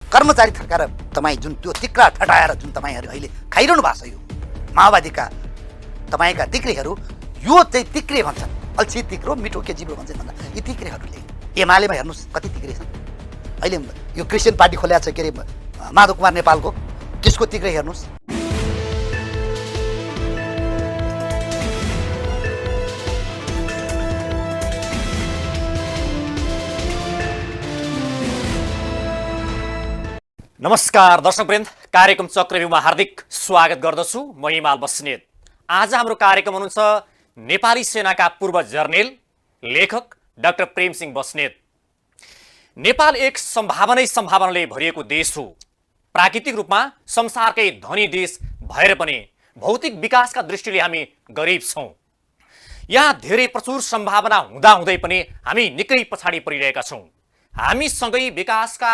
कर्मचारी थर्काएर तपाईँ जुन त्यो तिक्रा ठटाएर जुन तपाईँहरू अहिले खाइरहनु भएको छ, यो माओवादीका तपाईँका तिक्रेहरू, यो चाहिँ तिक्रे भन्छन्। अल्छी तिक्रो मिठो के जिब्रो भन्छन् भन्दा यी तिक्रेहरूले एमालेमा हेर्नुहोस् कति तिक्रे छन्। अहिले यो क्रिस्चियन पार्टी खोलेको छ के अरे माधव कुमार नेपालको, त्यसको तिक्रे हेर्नुहोस्। नमस्कार दर्शकवृन्द, कार्यक्रम चक्रव्यूहमा हार्दिक स्वागत गर्दछु। म हिमाल बस्नेत। आज हाम्रो कार्यक्रम हुनुहुन्छ नेपाली सेनाका पूर्व जर्नेल लेखक डाक्टर प्रेमसिंह बस्नेत। नेपाल एक सम्भावनाले भरिएको देश हो। प्राकृतिक रूपमा संसारकै धनी देश भएर पनि भौतिक विकासका दृष्टिले हामी गरिब छौँ। यहाँ धेरै प्रचुर सम्भावना हुँदाहुँदै पनि हामी निकै पछाडि परिरहेका छौँ। हामीसँगै विकासका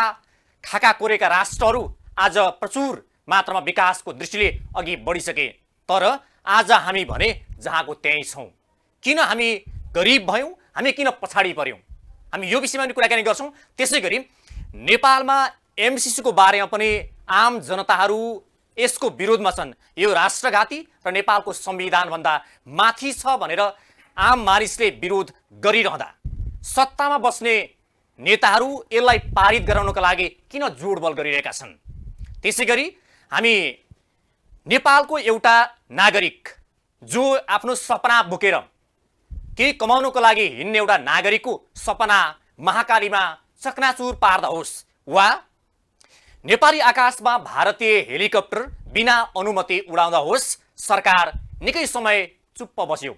खाका कोरेका राष्ट्रहरू आज प्रचुर मात्रामा विकासको दृष्टिले अघि बढिसके, तर आज हामी भने जहाँको त्यहीँ छौँ। किन हामी गरिब भयौँ, हामी किन पछाडि पर्यौँ, हामी यो विषयमा पनि कुराकानी गर्छौँ। त्यसै गरी नेपालमा एमसीसीको बारेमा पनि आम जनताहरू यसको विरोधमा छन्। यो राष्ट्रघाती र नेपालको संविधानभन्दा माथि छ भनेर आम मानिसले विरोध गरिरहँदा सत्तामा बस्ने नेताहरू यसलाई पारित गराउनका लागि किन जोडबल गरिरहेका छन्। त्यसै गरी हामी नेपालको एउटा नागरिक जो आफ्नो सपना बोकेर केही कमाउनको लागि हिँड्ने एउटा नागरिकको सपना महाकालीमा चकनाचुर पार्दा होस् वा नेपाली आकाशमा भारतीय हेलिकप्टर बिना अनुमति उडाउँदा होस्, सरकार निकै समय चुप्प बस्यो।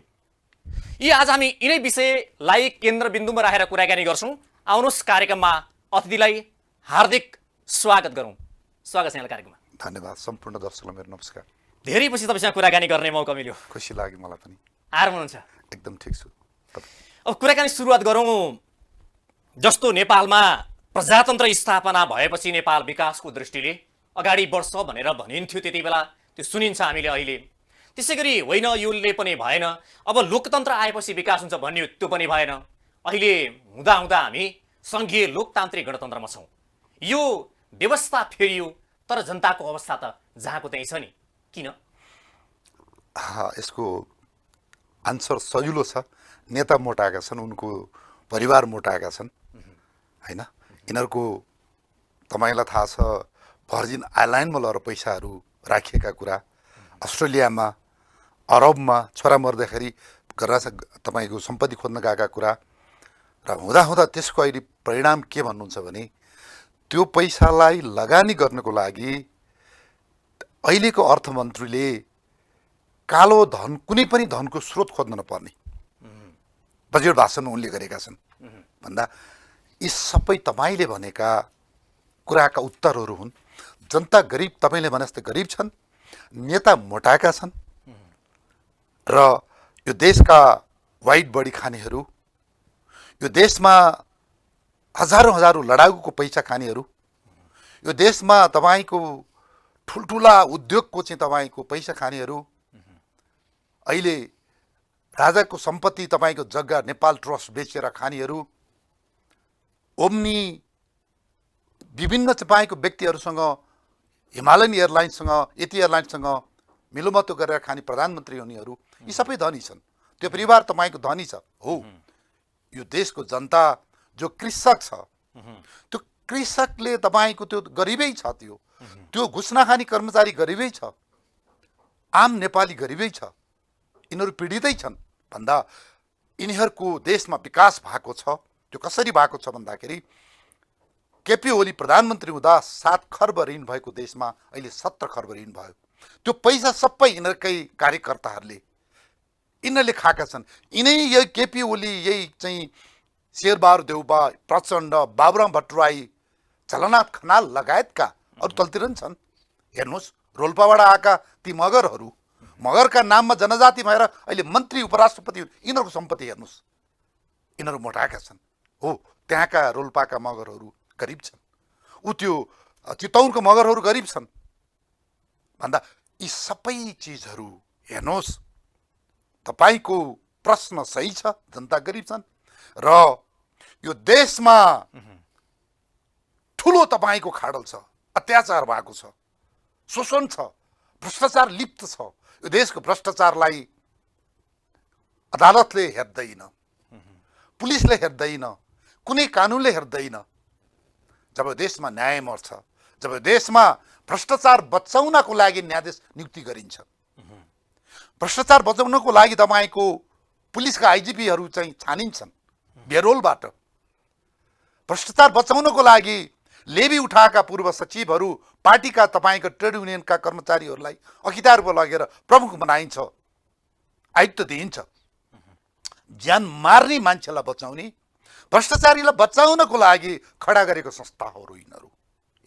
यी आज हामी यिनै विषयलाई केन्द्रबिन्दुमा राखेर कुराकानी गर्छौँ। आउनुहोस् कार्यक्रममा अतिथिलाई हार्दिक स्वागत गरौँ। स्वागत छ यहाँलाई कार्यक्रममा। धन्यवाद। सम्पूर्ण दर्शकलाई मेरो नमस्कार। धेरै पछि तपाईँसँग कुराकानी गर्ने मौका मिल्यो, खुसी लाग्यो मलाई पनि। आराम हुनुहुन्छ? एकदम ठिक छु। अब कुराकानी सुरुवात गरौँ। जस्तो नेपालमा प्रजातन्त्र स्थापना भएपछि नेपाल विकासको दृष्टिले अगाडि बढ्छ भनेर भनिन्थ्यो, त्यति बेला त्यो सुनिन्छ हामीले अहिले। त्यसै गरी होइन योले पनि भएन, अब लोकतन्त्र आएपछि विकास हुन्छ भन्यो, त्यो पनि भएन। अहिले हुँदा हामी सङ्घीय लोकतान्त्रिक गणतन्त्रमा छौँ। यो व्यवस्था फेरियो, तर जनताको अवस्था त जहाँको त्यही छ नि, किन? यसको आन्सर सजिलो छ। नेता मोटाएका छन्, उनको परिवार मोटाएका छन्, होइन? यिनीहरूको तपाईँलाई थाहा छ भर्जिन आइल्यान्डमा लगेर पैसाहरू राखिएका कुरा, अस्ट्रेलियामा अरबमा छोरा मर्दाखेरि तपाईँको सम्पत्ति खोज्न गएका कुरा र हुँदा त्यसको अहिले परिणाम के भन्नुहुन्छ भने त्यो पैसालाई लगानी गर्नको लागि अहिलेको अर्थमन्त्रीले कालो धन, कुनै पनि धनको स्रोत खोज्न नपर्ने बजेट भाषणमा उनले गरेका छन् भन्दा यी सबै तपाईँले भनेका कुराका उत्तरहरू हुन्। जनता गरिब, तपाईँले भने जस्तै गरिब छन्, नेता मोटाएका छन् र यो देशका वाइट बडी खानेहरू, यो देशमा हजारौँ लडाकुको पैसा खानेहरू, यो देशमा तपाईँको ठुल्ठुला उद्योगको चाहिँ तपाईँको पैसा खानेहरू, अहिले राजाको सम्पत्ति तपाईँको जग्गा नेपाल ट्रस्ट बेचेर खानेहरू, ओम्नी विभिन्न तपाईँको व्यक्तिहरूसँग, हिमालयन एयरलाइन्ससँग, यति एयरलाइन्ससँग मिलोमतो गरेर खाने प्रधानमन्त्री हुनेहरू, यी सबै धनी छन्। त्यो परिवार तपाईँको धनी छ हो। यो देशको जनता जो कृषक छ, त्यो कृषकले तपाईँको त्यो गरिबै छ, त्यो घुस्ना खाने कर्मचारी गरिबै छ, आम नेपाली गरिबै छ, यिनीहरू पीडितै छन् भन्दा यिनीहरूको देशमा विकास भएको छ। त्यो कसरी भएको छ भन्दाखेरि केपी ओली प्रधानमन्त्री हुँदा 7 खर्ब ऋण भएको देशमा अहिले 17 खर्ब ऋण भयो। त्यो पैसा सबै यिनीहरूकै कार्यकर्ताहरूले यिनीहरूले खाएका छन्। यही केपी ओली, यही चाहिँ शेरबहादुर देउबा, प्रचण्ड, बाबुराम भट्टराई, झलनाथ खनाल लगायतका अरू तलतिर पनि छन्। हेर्नुहोस्, रोल्पाबाट आएका ती मगरहरू, मगरका नाममा जनजाति भएर अहिले मन्त्री उपराष्ट्रपति, यिनीहरूको सम्पत्ति हेर्नुहोस्, यिनीहरू मोटाएका छन् हो। त्यहाँका रोल्पाका मगरहरू गरिब छन्, त्यो चितौनको मगरहरू गरिब छन् भन्दा यी सबै चिजहरू हेर्नुहोस्। तपाईको प्रश्न सही छ, जनता गरिब छन् र यो देशमा ठुलो तपाईँको खाडल छ, अत्याचार भएको छ, शोषण छ, भ्रष्टाचार लिप्त छ। यो देशको भ्रष्टाचारलाई अदालतले हेर्दैन, पुलिसले हेर्दैन, कुनै कानुनले हेर्दैन। जब देशमा न्याय मर्छ, जब देशमा भ्रष्टाचार बचाउनको लागि न्यायाधीश नियुक्ति गरिन्छ, भ्रष्टाचार बचाउनको लागि तपाईँको पुलिसका आइजिपीहरू चाहिँ छानिन्छन् बेरोलबाट, भ्रष्टाचार बचाउनको लागि लेबी उठाएका पूर्व सचिवहरू, पार्टीका तपाईँको ट्रेड युनियनका कर्मचारीहरूलाई अखितारमा लगेर प्रमुख बनाइन्छ, आयुक्त दिइन्छ। ज्यान मार्ने मान्छेलाई बचाउने, भ्रष्टाचारीलाई बचाउनको लागि खडा गरेको संस्थाहरू यिनीहरू।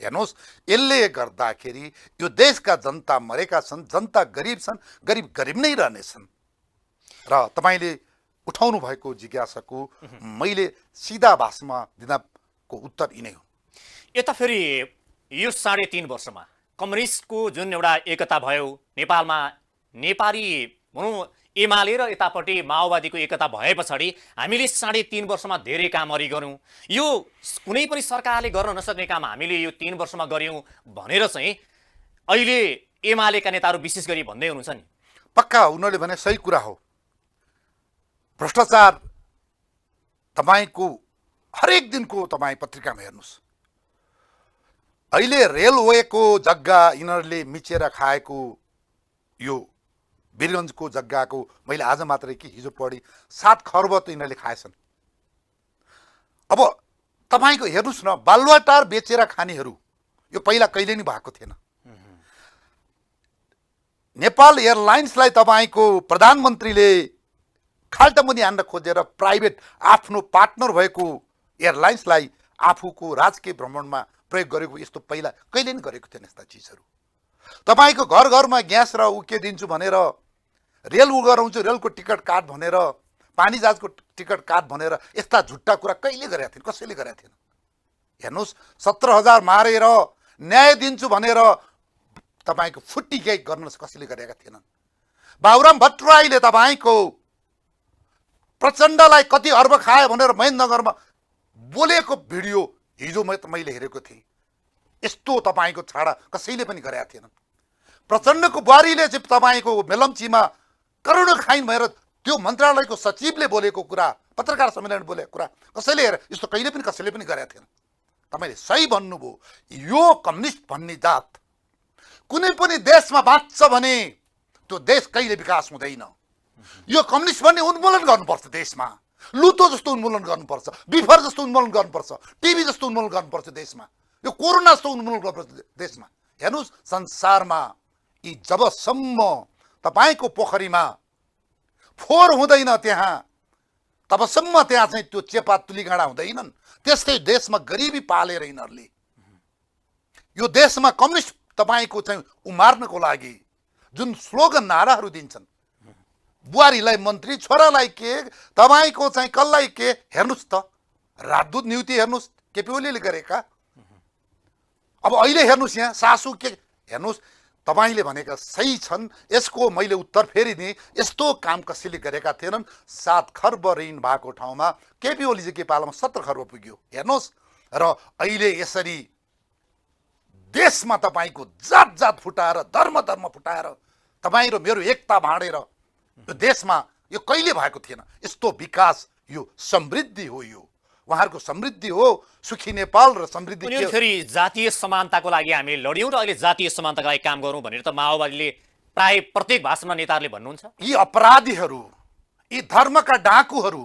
हेर्नुहोस्, यसले गर्दाखेरि यो देशका जनता मरेका छन्, जनता गरिब छन्, गरिब गरिब नै रहनेछन्। र तपाईँले उठाउनु भएको जिज्ञासाको मैले सिधा भाषामा दिनको उत्तर यिनै हो। यता फेरि यो 3.5 वर्षमा कम्युनिस्टको जुन एउटा एकता भयो नेपालमा, नेपाली भनौँ एमाले र यतापट्टि माओवादीको एकता भए पछाडि हामीले 3.5 वर्षमा धेरै काम गऱ्यौँ। यो कुनै पनि सरकारले गर्न नसक्ने काम हामीले यो 3 वर्षमा गऱ्यौँ भनेर चाहिँ अहिले एमालेका नेताहरू विशेष गरी भन्दै हुनुहुन्छ नि। पक्का उनीहरूले भने सही कुरा हो। भ्रष्टाचार तपाईँको हरेक दिनको तपाईँ पत्रिकामा हेर्नुहोस्। अहिले रेलवेको जग्गा यिनीहरूले मिचेर खाएको, यो वीरगञ्जको जग्गाको मैले आज मात्रै कि हिजो पढी 7 खर्ब त यिनीहरूले खाएछन्। अब तपाईँको हेर्नुहोस् न, बालुवाटार बेचेर खानेहरू यो पहिला कहिले नि भएको थिएन। नेपाल एयरलाइन्सलाई तपाईँको प्रधानमन्त्रीले खाल्टामुनि हान्न खोजेर प्राइभेट आफ्नो पार्टनर भएको एयरलाइन्सलाई आफूको राजकीय भ्रमणमा प्रयोग गरेको यस्तो पहिला कहिले नि गरेको थिएन यस्ता चिजहरू। तपाईँको घर घरमा ग्यास र उके दिन्छु भनेर, रेल गराउँछु, रेलको टिकट काट भनेर, पानी जहाजको टिकट काट भनेर यस्ता झुट्टा कुरा कहिले गरेका थिएन, कसैले गरेका थिएन। हेर्नुहोस्, 17,000 मारेर न्याय दिन्छु भनेर तपाईँको फुट्टी केही गर्न कसैले गरेका थिएनन्। बाबुराम भट्टराईले तपाईँको प्रचण्डलाई कति अर्ब खायो भनेर महेन्द्रनगरमा बोलेको भिडियो हिजो मैले हेरेको थिएँ। यस्तो तपाईँको छाडा कसैले पनि गरेका थिएनन्। प्रचण्डको बुहारीले चाहिँ तपाईँको मेलम्चीमा करोडौँ खाइन् भनेर त्यो मन्त्रालयको सचिवले बोलेको कुरा, पत्रकार सम्मेलन बोलेको कुरा कसैले हेरे, यस्तो कहिले पनि कसैले पनि गरेका थिएन। तपाईँले सही भन्नुभयो। यो कम्युनिस्ट भन्ने जात कुनै पनि देशमा बाँच्छ भने त्यो देश कहिले विकास हुँदैन। यो कम्युनिस्ट भन्ने उन्मूलन गर्नुपर्छ देशमा। लुतो जस्तो उन्मूलन गर्नुपर्छ, बिफर जस्तो उन्मूलन गर्नुपर्छ, टिभी जस्तो उन्मूलन गर्नुपर्छ देशमा, यो कोरोना जस्तो उन्मूलन गर्नुपर्छ देशमा। हेर्नुहोस्, संसारमा यी जबसम्म तपाईँको पोखरीमा फोहोर हुँदैन त्यहाँ, तबसम्म त्यहाँ चाहिँ त्यो चेपा तुलीगाँडा हुँदैनन्। त्यस्तै देशमा गरिबी पालेर यिनीहरूले यो देशमा कम्युनिस्ट तपाईँको चाहिँ उमार्नको लागि जुन स्लोगन नाराहरू दिन्छन्, बुहारीलाई मन्त्री, छोरालाई के, तपाईँको चाहिँ कसलाई के, हेर्नुहोस् त राजदूत नियुक्ति हेर्नुहोस् केपी ओलीले गरेका। अब अहिले हेर्नुहोस् यहाँ सासू के, हेर्नुहोस् तपाईँले भनेका सही छन्। यसको मैले उत्तर फेरि दिएँ। यस्तो काम कसैले गरेका थिएनन्। 7 खर्ब ऋण भएको ठाउँमा केपी ओलीजी के पालामा 17 खर्ब पुग्यो। हेर्नुहोस्, र अहिले यसरी देशमा तपाईँको जात जात फुटाएर, धर्म धर्म फुटाएर, तपाईँ र मेरो एकता भाँडेर यो देशमा यो कहिले भएको थिएन। यस्तो विकास, यो समृद्धि हो, यो उहाँहरूको समृद्धि हो। सुखी नेपाल र समृद्धि फेरि जातीय समानताको लागि हामी लड्यौँ र अहिले जातीय समानताको लागि काम गरौँ भनेर त माओवादीले प्राय प्रत्येक भाषणमा नेताहरूले भन्नुहुन्छ। यी अपराधीहरू, यी धर्मका डाकुहरू,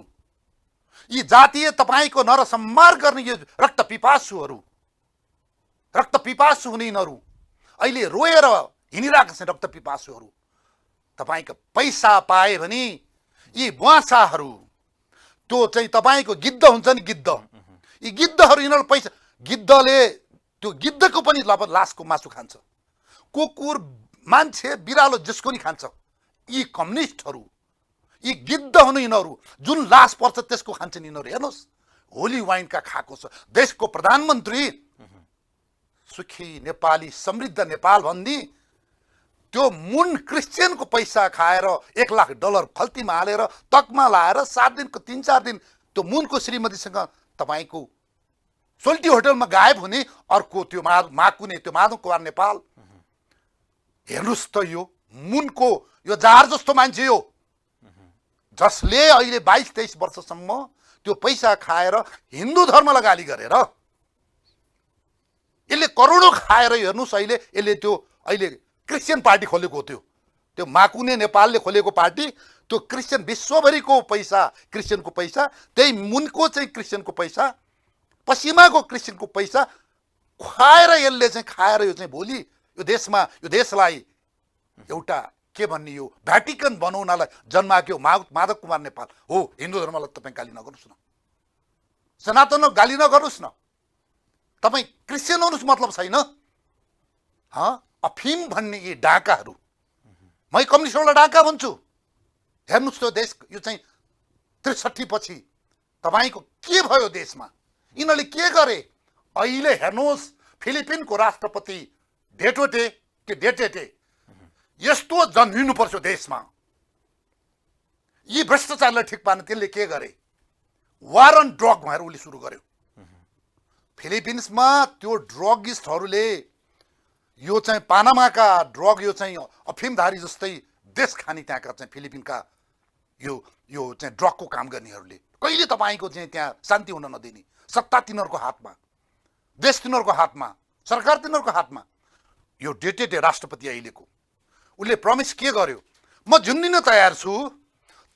यी जातीय तपाईँको नरसंहार गर्ने यो रक्त पिपासुहरू, रक्त पिपासु हुने यिनीहरू अहिले रोएर हिँडिरहेका छन्। रक्त पिपासुहरू तपाईँको पैसा पाए भने यी बुवासाहरू, त्यो चाहिँ तपाईँको गिद्ध हुन्छ नि, गिद्ध, यी गिद्धहरू यिनीहरू पैसा, गिद्धले त्यो गिद्धको पनि लासको मासु खान्छ, कुकुर, मान्छे, बिरालो जसको नि खान्छ। यी कम्युनिस्टहरू, यी गिद्ध हुनु यिनीहरू, जुन लास पर्छ त्यसको खान्छन् यिनीहरू। हेर्नुहोस्, होली वाइनका खाएको छ। देशको प्रधानमन्त्री सुखी नेपाली समृद्ध नेपाल भन्ने त्यो मुन क्रिस्चियनको पैसा खाएर $1 लाख खल्तीमा हालेर तकमा लाएर 7 दिनको 3-4 दिन त्यो मुनको श्रीमतीसँग तपाईँको सोल्टी होटलमा गायब हुने अर्को त्यो माकुने त्यो माधव कुमार नेपाल। हेर्नुहोस् त यो मुनको यो जार जस्तो मान्छे हो जसले अहिले 22-23 वर्षसम्म त्यो पैसा खाएर हिन्दू धर्मलाई गाली गरेर यसले करोडौँ खाएर हेर्नुहोस् अहिले यसले त्यो अहिले क्रिस्चियन पार्टी खोलेको थियो, त्यो माकुने नेपालले खोलेको पार्टी, त्यो क्रिस्चियन विश्वभरिको पैसा क्रिस्चियनको पैसा, त्यही मुनको चाहिँ क्रिस्चियनको पैसा, पश्चिमाको क्रिस्चियनको पैसा खुवाएर यसले चाहिँ खाएर यो चाहिँ भोलि यो देशमा यो देशलाई एउटा के भन्ने यो भ्याटिकन बनाउनलाई जन्माक्यो माधव कुमार नेपाल हो। हिन्दू धर्मलाई तपाईँ गाली नगर्नुहोस् न, सनातन गाली नगर्नुहोस् न, तपाईँ क्रिस्चियन हुनुहोस् मतलब छैन। अफिम भन्ने यी डाकाहरू, मै कम्युनिस्टहरूलाई डाका भन्छु। हेर्नुहोस् त्यो देश यो चाहिँ 63 पछि तपाईँको के भयो देशमा, यिनीहरूले के गरे। अहिले हेर्नुहोस् फिलिपिनको राष्ट्रपति डेटेटे यस्तो जन्मिनुपर्छ देशमा, यी भ्रष्टाचारलाई ठिक पार्न त्यसले के गरे, वार अन ड्रग भनेर उसले सुरु गर्यो। फिलिपिन्समा त्यो ड्रगिस्टहरूले यो चाहिँ पानामाका ड्रग यो चाहिँ अफिमधारी जस्तै देश खाने त्यहाँका चाहिँ फिलिपिनका यो चाहिँ ड्रगको काम गर्नेहरूले कहिले तपाईँको चाहिँ त्यहाँ शान्ति हुन नदिने, सत्ता तिनीहरूको हातमा, देश तिनीहरूको हातमा, सरकार तिनीहरूको हातमा। यो डेटेटे राष्ट्रपति अहिलेको उसले प्रमिस के गर्यो, म झुन्डिन तयार छु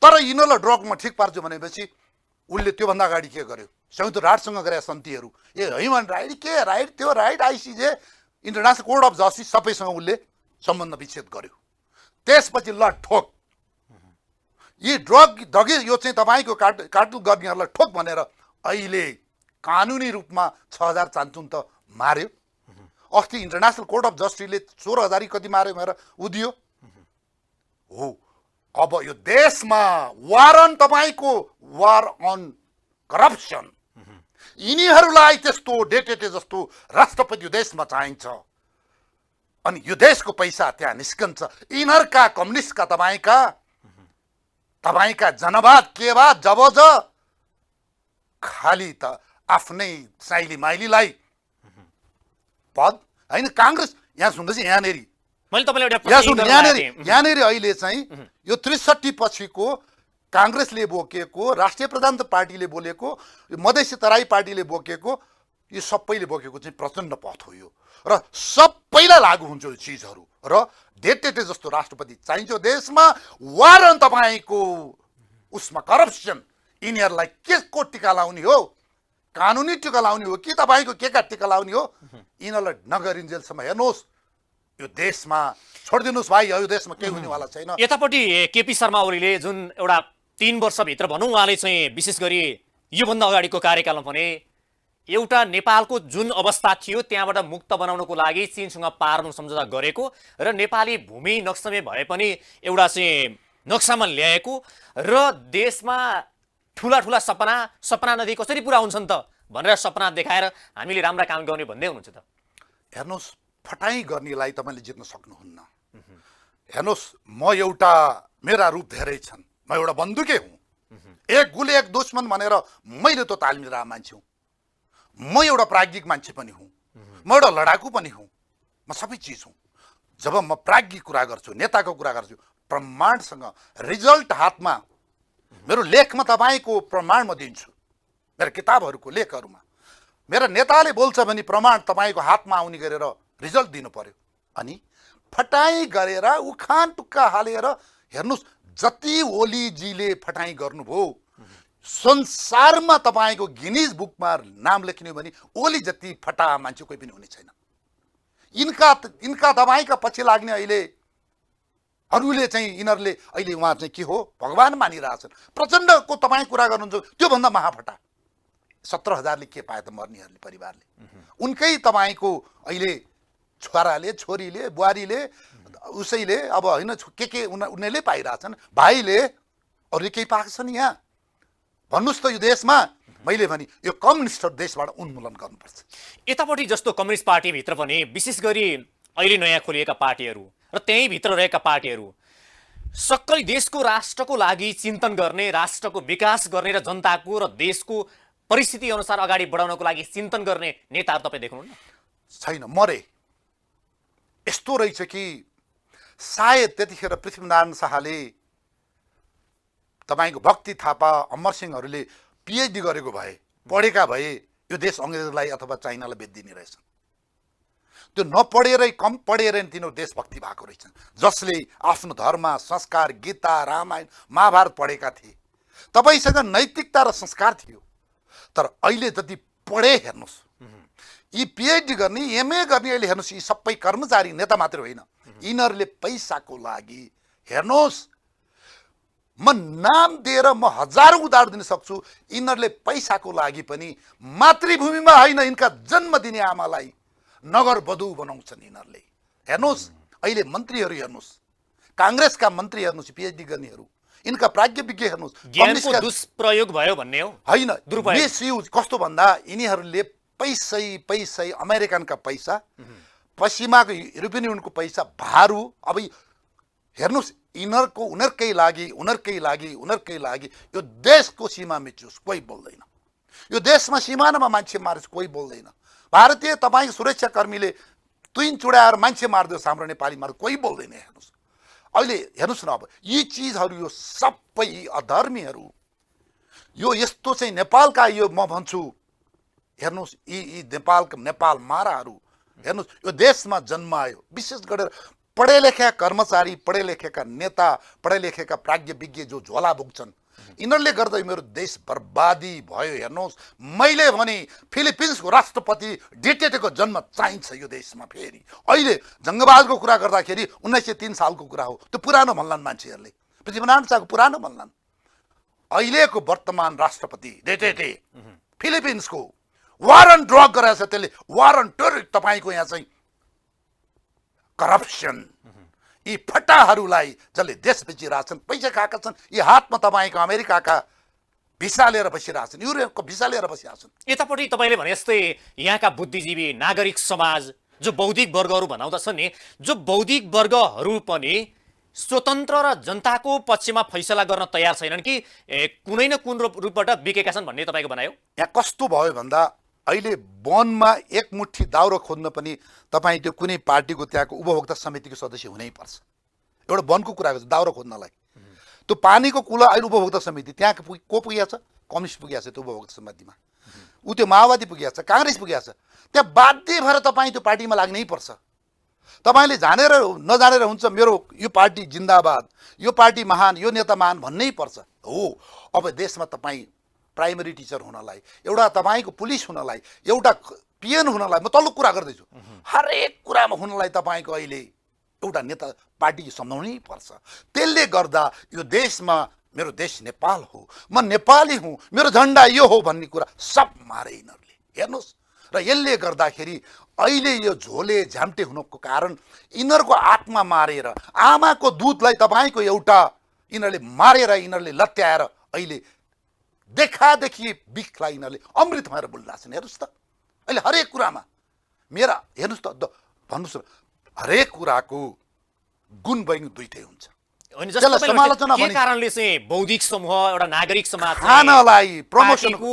तर यिनीहरूलाई ड्रगमा ठिक पार्छु भनेपछि उसले त्योभन्दा अगाडि के गर्यो, संयुक्त राष्ट्रसँग गरे सन्धिहरू, ह्युमन राइट के राइट त्यो right ICJ international court of justice सबैसँग उसले सम्बन्ध विच्छेद गर्यो। त्यसपछि ल ठोक यी ड्रग यो चाहिँ तपाईँको कार्टुन गर्नेहरूलाई ठोक भनेर अहिले कानुनी रूपमा 6000 चान्चुन त मार्यो। अस्ति इन्टरनेसनल कोर्ट अफ जस्टिसले 16000 कति मार्यो भनेर उदियो हो। अब यो देशमा वार अन तपाईँको वार अन करप्सन, यिनीहरूलाई त्यस्तो डेटेटे जस्तो राष्ट्रपति देशमा चाहिन्छ अनि यो देशको पैसा त्यहाँ निस्कन्छ। यिनीहरूका कम्युनिस्टका तपाईँका जनवाद केवाद जबज खाली त आफ्नै साइली माइलीलाई पद होइन। काङ्ग्रेस यहाँ सुन्नुहोस्, यहाँनिर अहिले चाहिँ यो 63 पछिको काङ्ग्रेसले बोकेको, राष्ट्रिय प्रजातन्त्र पार्टीले बोलेको, मधेसी तराई पार्टीले बोकेको, यो सबैले बोकेको चाहिँ प्रचण्ड पथ हो यो र सबैलाई लागू हुन्छ यो चिजहरू। र डेटेटे जस्तो राष्ट्रपति चाहिन्छ देशमा। वारन तपाईँको उसमा करप्सन, यिनीहरूलाई के को टिका लाउने हो, कानुनी टिका लाउने हो कि तपाईँको के का टिका लाउने हो, यिनीहरूलाई नगरिन्जेलसम्म हेर्नुहोस् यो देशमा छोडिदिनुहोस् भाइ, यो देशमा केही हुनेवाला छैन। यतापट्टि केपी शर्मा ओलीले जुन एउटा 3 वर्षभित्र भनौँ उहाँले चाहिँ विशेष गरी योभन्दा अगाडिको कार्यकालमा भने एउटा नेपालको जुन अवस्था थियो त्यहाँबाट मुक्त बनाउनको लागि चीनसँग पार्नु सम्झौता गरेको र नेपाली भूमि नक्सामै भए पनि एउटा चाहिँ नक्सामा ल्याएको र देशमा ठुला ठुला सपना नदी कसरी पुरा हुन्छन् त भनेर सपना देखाएर हामीले राम्रा काम गर्ने भन्दै हुनुहुन्छ त। हेर्नुहोस् फटाई गर्नेलाई तपाईँले जित्न सक्नुहुन्न। हेर्नुहोस् म एउटा, मेरा रूप धेरै छन्, म एउटा बन्दुकै हुँ, एक गुले एक दुश्मन भनेर मैले त तालिम लिएर मान्छे हुँ। म एउटा प्राज्ञिक मान्छे पनि हुँ, म एउटा लडाकु पनि हुँ, म सबै चिज हुँ। जब म प्राज्ञिक कुरा गर्छु, नेताको कुरा गर्छु, प्रमाणसँग रिजल्ट हातमा, मेरो लेखमा तपाईँको प्रमाण म दिन्छु, मेरो किताबहरूको लेखहरूमा मेरा नेताले बोल्छ भने प्रमाण तपाईँको हातमा आउने गरेर रिजल्ट दिनु पर्यो। अनि फटाई गरेर उखान टुक्का हालेर हेर्नुहोस्, जति ओलीजीले फटाई गर्नुभयो संसारमा तपाईँको गिनिज बुकमा नाम लेख्ने भने ओली जति फटा मान्छे कोही पनि हुने छैन। यिनका तपाईँका पछि लाग्ने अरूले चाहिँ यिनीहरूले अहिले उहाँ चाहिँ के हो भगवान मानिरहेछन्। प्रचण्डको तपाईँ कुरा गर्नुहुन्छ त्योभन्दा महाफटा। 17,000ले के पाए त मर्नेहरूले परिवारले, उनकै तपाईँको अहिले छोराले छोरीले बुहारीले उसैले अब होइन के उनीहरूले पाइरहेछन्, भाइले अरूले केही पाएको छ नि। यहाँ भन्नुहोस् त यो देशमा मैले भने यो कम्युनिस्ट देशबाट उन्मूलन गर्नुपर्छ। यतापट्टि जस्तो कम्युनिस्ट पार्टीभित्र पनि विशेष गरी अहिले नयाँ खोलिएका पार्टीहरू र त्यहीँभित्र रहेका पार्टीहरू सक्कै देशको राष्ट्रको लागि चिन्तन गर्ने, राष्ट्रको विकास गर्ने र जनताको र देशको परिस्थिति अनुसार अगाडि बढाउनको लागि चिन्तन गर्ने नेताहरू तपाईँ देख्नुहुन्न? छैन, मरे। यस्तो रहेछ कि सायद त्यतिखेर पृथ्वीनारायण शाहले, तपाईँको भक्ति थापा, अमर सिंहहरूले पिएचडी गरेको भए, पढेका भए यो देश अङ्ग्रेजलाई अथवा चाइनालाई बेचिदिने रहेछन्। त्यो नपढेरै, कम पढेरै तिनीहरू देशभक्ति भएको रहेछन्, जसले आफ्नो धर्म, संस्कार, गीता, रामायण, महाभारत पढेका थिए। तपाईँसँग नैतिकता र संस्कार थियो। तर अहिले जति पढे हेर्नुहोस्, यी पिएचडी गर्ने, एमए गर्ने अहिले हेर्नुहोस्, यी सबै कर्मचारी, नेता मात्र होइन, यिनीहरूले पैसाको लागि, हेर्नुहोस्, म नाम दिएर म हजारौं उदाहरण दिन सक्छु, यिनीहरूले पैसाको लागि पनि मातृभूमिमा होइन, यिनका जन्म दिने आमालाई नगर वधु बनाउँछन् यिनीहरूले। हेर्नुहोस्, अहिले मन्त्रीहरू हेर्नुहोस्, काङ्ग्रेसका मन्त्री हेर्नुहोस्, पिएचडी गर्नेहरू, यिनका प्राज्ञ विज्ञ हेर्नुहोस्, ज्ञानको दुष्प्रयोग भयो भन्ने हो, होइन, दुरुपयोग। मिसयुज कस्तो भन्दा यिनीहरूले पैसै अमेरिकनका पैसा, पश्चिमाको युरोपियन युनियनको पैसा भारू, अब हेर्नुहोस्, उनीहरूकै लागि यो देशको सीमा मिचोस्, कोही बोल्दैन। यो देशमा सिमानामा मान्छे मारोस्, कोही बोल्दैन। भारतीय तपाईँको सुरक्षाकर्मीले तुइन चुडाएर मान्छे मारिदियोस्, हाम्रो नेपाली मार्छ, कोही बोल्दैन। हेर्नुहोस्, अहिले हेर्नुहोस् न, अब यी चिजहरू, यो सबै अधर्मीहरू, यो यस्तो चाहिँ नेपालका, यो म भन्छु, हेर्नुहोस्, यी नेपाल माराहरू, हेर्नुहोस्, यो देशमा जन्मायो, विशेष गरेर पढे लेखेका कर्मचारी, पढे लेखेका नेता, पढे लेखेका प्राज्ञ विज्ञ जो झोला बोक्छन्, यिनीहरूले गर्दा मेरो देश बर्बादी भयो। हेर्नुहोस्, मैले भने फिलिपिन्सको राष्ट्रपति डिटेटेको जन्म चाहिन्छ यो देशमा। फेरि अहिले जङ्गबहादुरको कुरा गर्दाखेरि 1903 सालको कुरा हो, त्यो पुरानो भन्लान् मान्छेहरूले, पृथ्वीनारायण शाहको पुरानो भन्लान्। अहिलेको वर्तमान राष्ट्रपति डिटेटे फिलिपिन्सको वारन ड्रग गराएछ, त्यसले वारन टेरर, तपाईँको यहाँ चाहिँ करप्सन, यी फटाहरूलाई जसले देश बेचिरहेछन्, पैसा खाएका छन्, यी हातमा तपाईँको अमेरिकाका भिसा लिएर बसिरहेछन्, युरोपको भिसा लिएर बसिरहेछन्। यतापट्टि तपाईँले भने जस्तै यहाँका बुद्धिजीवी, नागरिक समाज, जो बौद्धिक वर्गहरू भनाउँदछन् नि, जो बौद्धिक वर्गहरू पनि स्वतन्त्र र जनताको पक्षमा फैसला गर्न तयार छैनन् कि कुनै न कुन रूपबाट बिकेका छन् भन्ने तपाईँको भनाइ हो? यहाँ कस्तो भयो भन्दा अहिले वनमा एक मुठी दाउरो खोज्न पनि तपाईँ त्यो कुनै पार्टीको त्यहाँको उपभोक्ता समितिको सदस्य हुनैपर्छ। एउटा वनको कुरा गर्छ, दाउरो खोज्नलाई त्यो पानीको कुला अहिले उपभोक्ता समिति, त्यहाँ को पुगेको छ? कम्युनिस्ट पुगेको छ त्यो उपभोक्ता समितिमा, ऊ त्यो माओवादी पुगेको छ, काङ्ग्रेस पुगेको छ, त्यहाँ बाध्य भएर तपाईँ त्यो पार्टीमा लाग्नै पर्छ। तपाईँले जानेर नजानेर हुन्छ, मेरो यो पार्टी जिन्दाबाद, यो पार्टी महान, यो नेता महान भन्नै पर्छ हो। अब देशमा तपाईँ प्राइमरी टिचर हुनलाई, एउटा तपाईँको पुलिस हुनलाई, एउटा पिएन हुनलाई, म तल्लो कुरा गर्दैछु, हरेक कुरामा हुनलाई तपाईँको अहिले एउटा नेता पार्टी सम्झाउनै पर्छ। त्यसले गर्दा यो देशमा मेरो देश नेपाल हो, म नेपाली हुँ, मेरो झन्डा यो हो भन्ने कुरा सब मारे यिनीहरूले। हेर्नुहोस्, र यसले गर्दाखेरि अहिले यो झोले झ्याम्टे हुनुको कारण यिनीहरूको आत्मा मारेर, आमाको दुधलाई तपाईँको एउटा यिनीहरूले मारेर, यिनीहरूले लत्याएर अहिले देखादेखि बिखलाई यिनीहरूले अमृत भएर बोलिरहेछन्। हेर्नुहोस् त, अहिले हरेक कुरामा मेरा, हेर्नुहोस् त, भन्नुहोस् न, हरेक कुराको गुण बहिनी दुइटै हुन्छ। के कारणले चाहिँ बौद्धिक समूह, एउटा नागरिक समाज खानलाई प्रमोसनको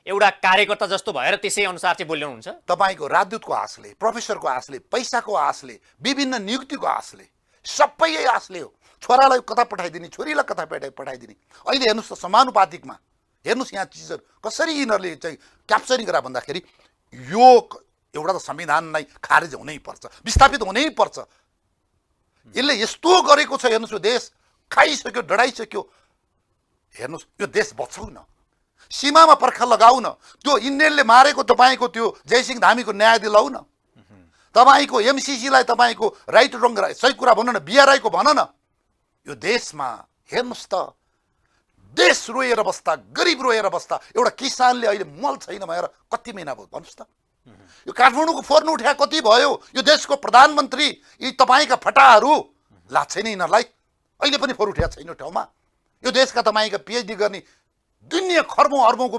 एउटा कार्यकर्ता जस्तो भएर त्यसै अनुसार चाहिँ बोल्नुहुन्छ? तपाईँको राजदूतको आशले, प्रोफेसरको आशले, पैसाको आशले, विभिन्न नियुक्तिको आशले, सबै आशले हो। छोरालाई कता पठाइदिने, छोरीलाई कता पठाइदिने। अहिले हेर्नुहोस् त, समानुपातिकमा हेर्नुहोस् यहाँ चिजहरू कसरी यिनीहरूले चाहिँ क्याप्चरिङ गरा भन्दाखेरि यो एउटा त संविधानलाई खारेज हुनै पर्छ, विस्थापित हुनै पर्छ। यसले यस्तो गरेको छ, हेर्नुहोस्, यो देश खाइसक्यो, डढाइसक्यो। हेर्नुहोस्, यो देश बचाउ न, सीमामा पर्खा लगाउ न, त्यो इन्डियनले मारेको तपाईँको त्यो जयसिंह धामीको न्याय दिलाउ न, तपाईँको एमसिसीलाई तपाईँको राइट रङ सही कुरा भन न, बिआरआईको भन न। यो देशमा हेर्नुहोस् त, देश रोएर बस्दा, गरिब रोएर बस्दा, एउटा किसानले अहिले मल छैन भनेर कति महिना भयो भन्नुहोस् त। यो काठमाडौँको फोर्न उठ्या कति भयो? यो देशको प्रधानमन्त्री, यी तपाईँका फटाहरू लाग्छ छैन यिनीहरूलाई, अहिले पनि फोर उठ्या छैन ठाउँमा। यो देशका तपाईँका पिएचडी गर्ने दुनियाँ खर्बौँ अर्बौँको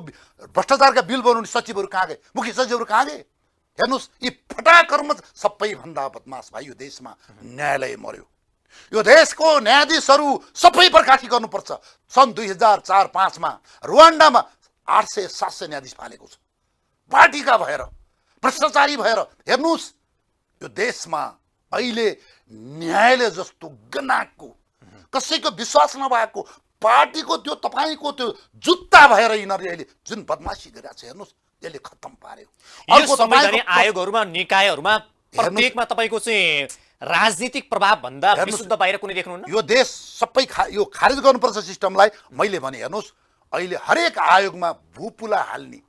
भ्रष्टाचारका बिल बनाउने सचिवहरू कहाँ गए, मुख्य सचिवहरू कहाँ गए? हेर्नुहोस्, यी फटाकर्म सबैभन्दा बदमास भाइ यो देशमा न्यायालय मर्यो। यो देशको न्यायाधीशहरू सबै बर्खाठी गर्नुपर्छ। सन् 2004-05 रुवान्डामा 800-700 न्यायाधीश फालेको छ पार्टीका भएर भ्रष्टाचारी भएर। हेर्नुहोस् यो देशमा अहिले न्यायालय जस्तो गनाको कसैको विश्वास नभएको पार्टीको त्यो तपाईँको त्यो जुत्ता भएर यिनीहरूले अहिले जुन बदमासी गरिरहेको छ हेर्नुहोस् यसले खत्तम पार्यो। यो संवैधानिक आयोगहरूमा निकायहरूमा प्रत्येकमा तपाईँको चाहिँ राजनीतिक प्रभाव भन्दा विशुद्ध बाहिर कुनै देख्नुहुन्न? यो देश सबै यो खारिज गर्नुपर्छ सिस्टमलाई। मैले भने हेर्नुहोस् अहिले हरेक आयोगमा भूपुला हाल्ने,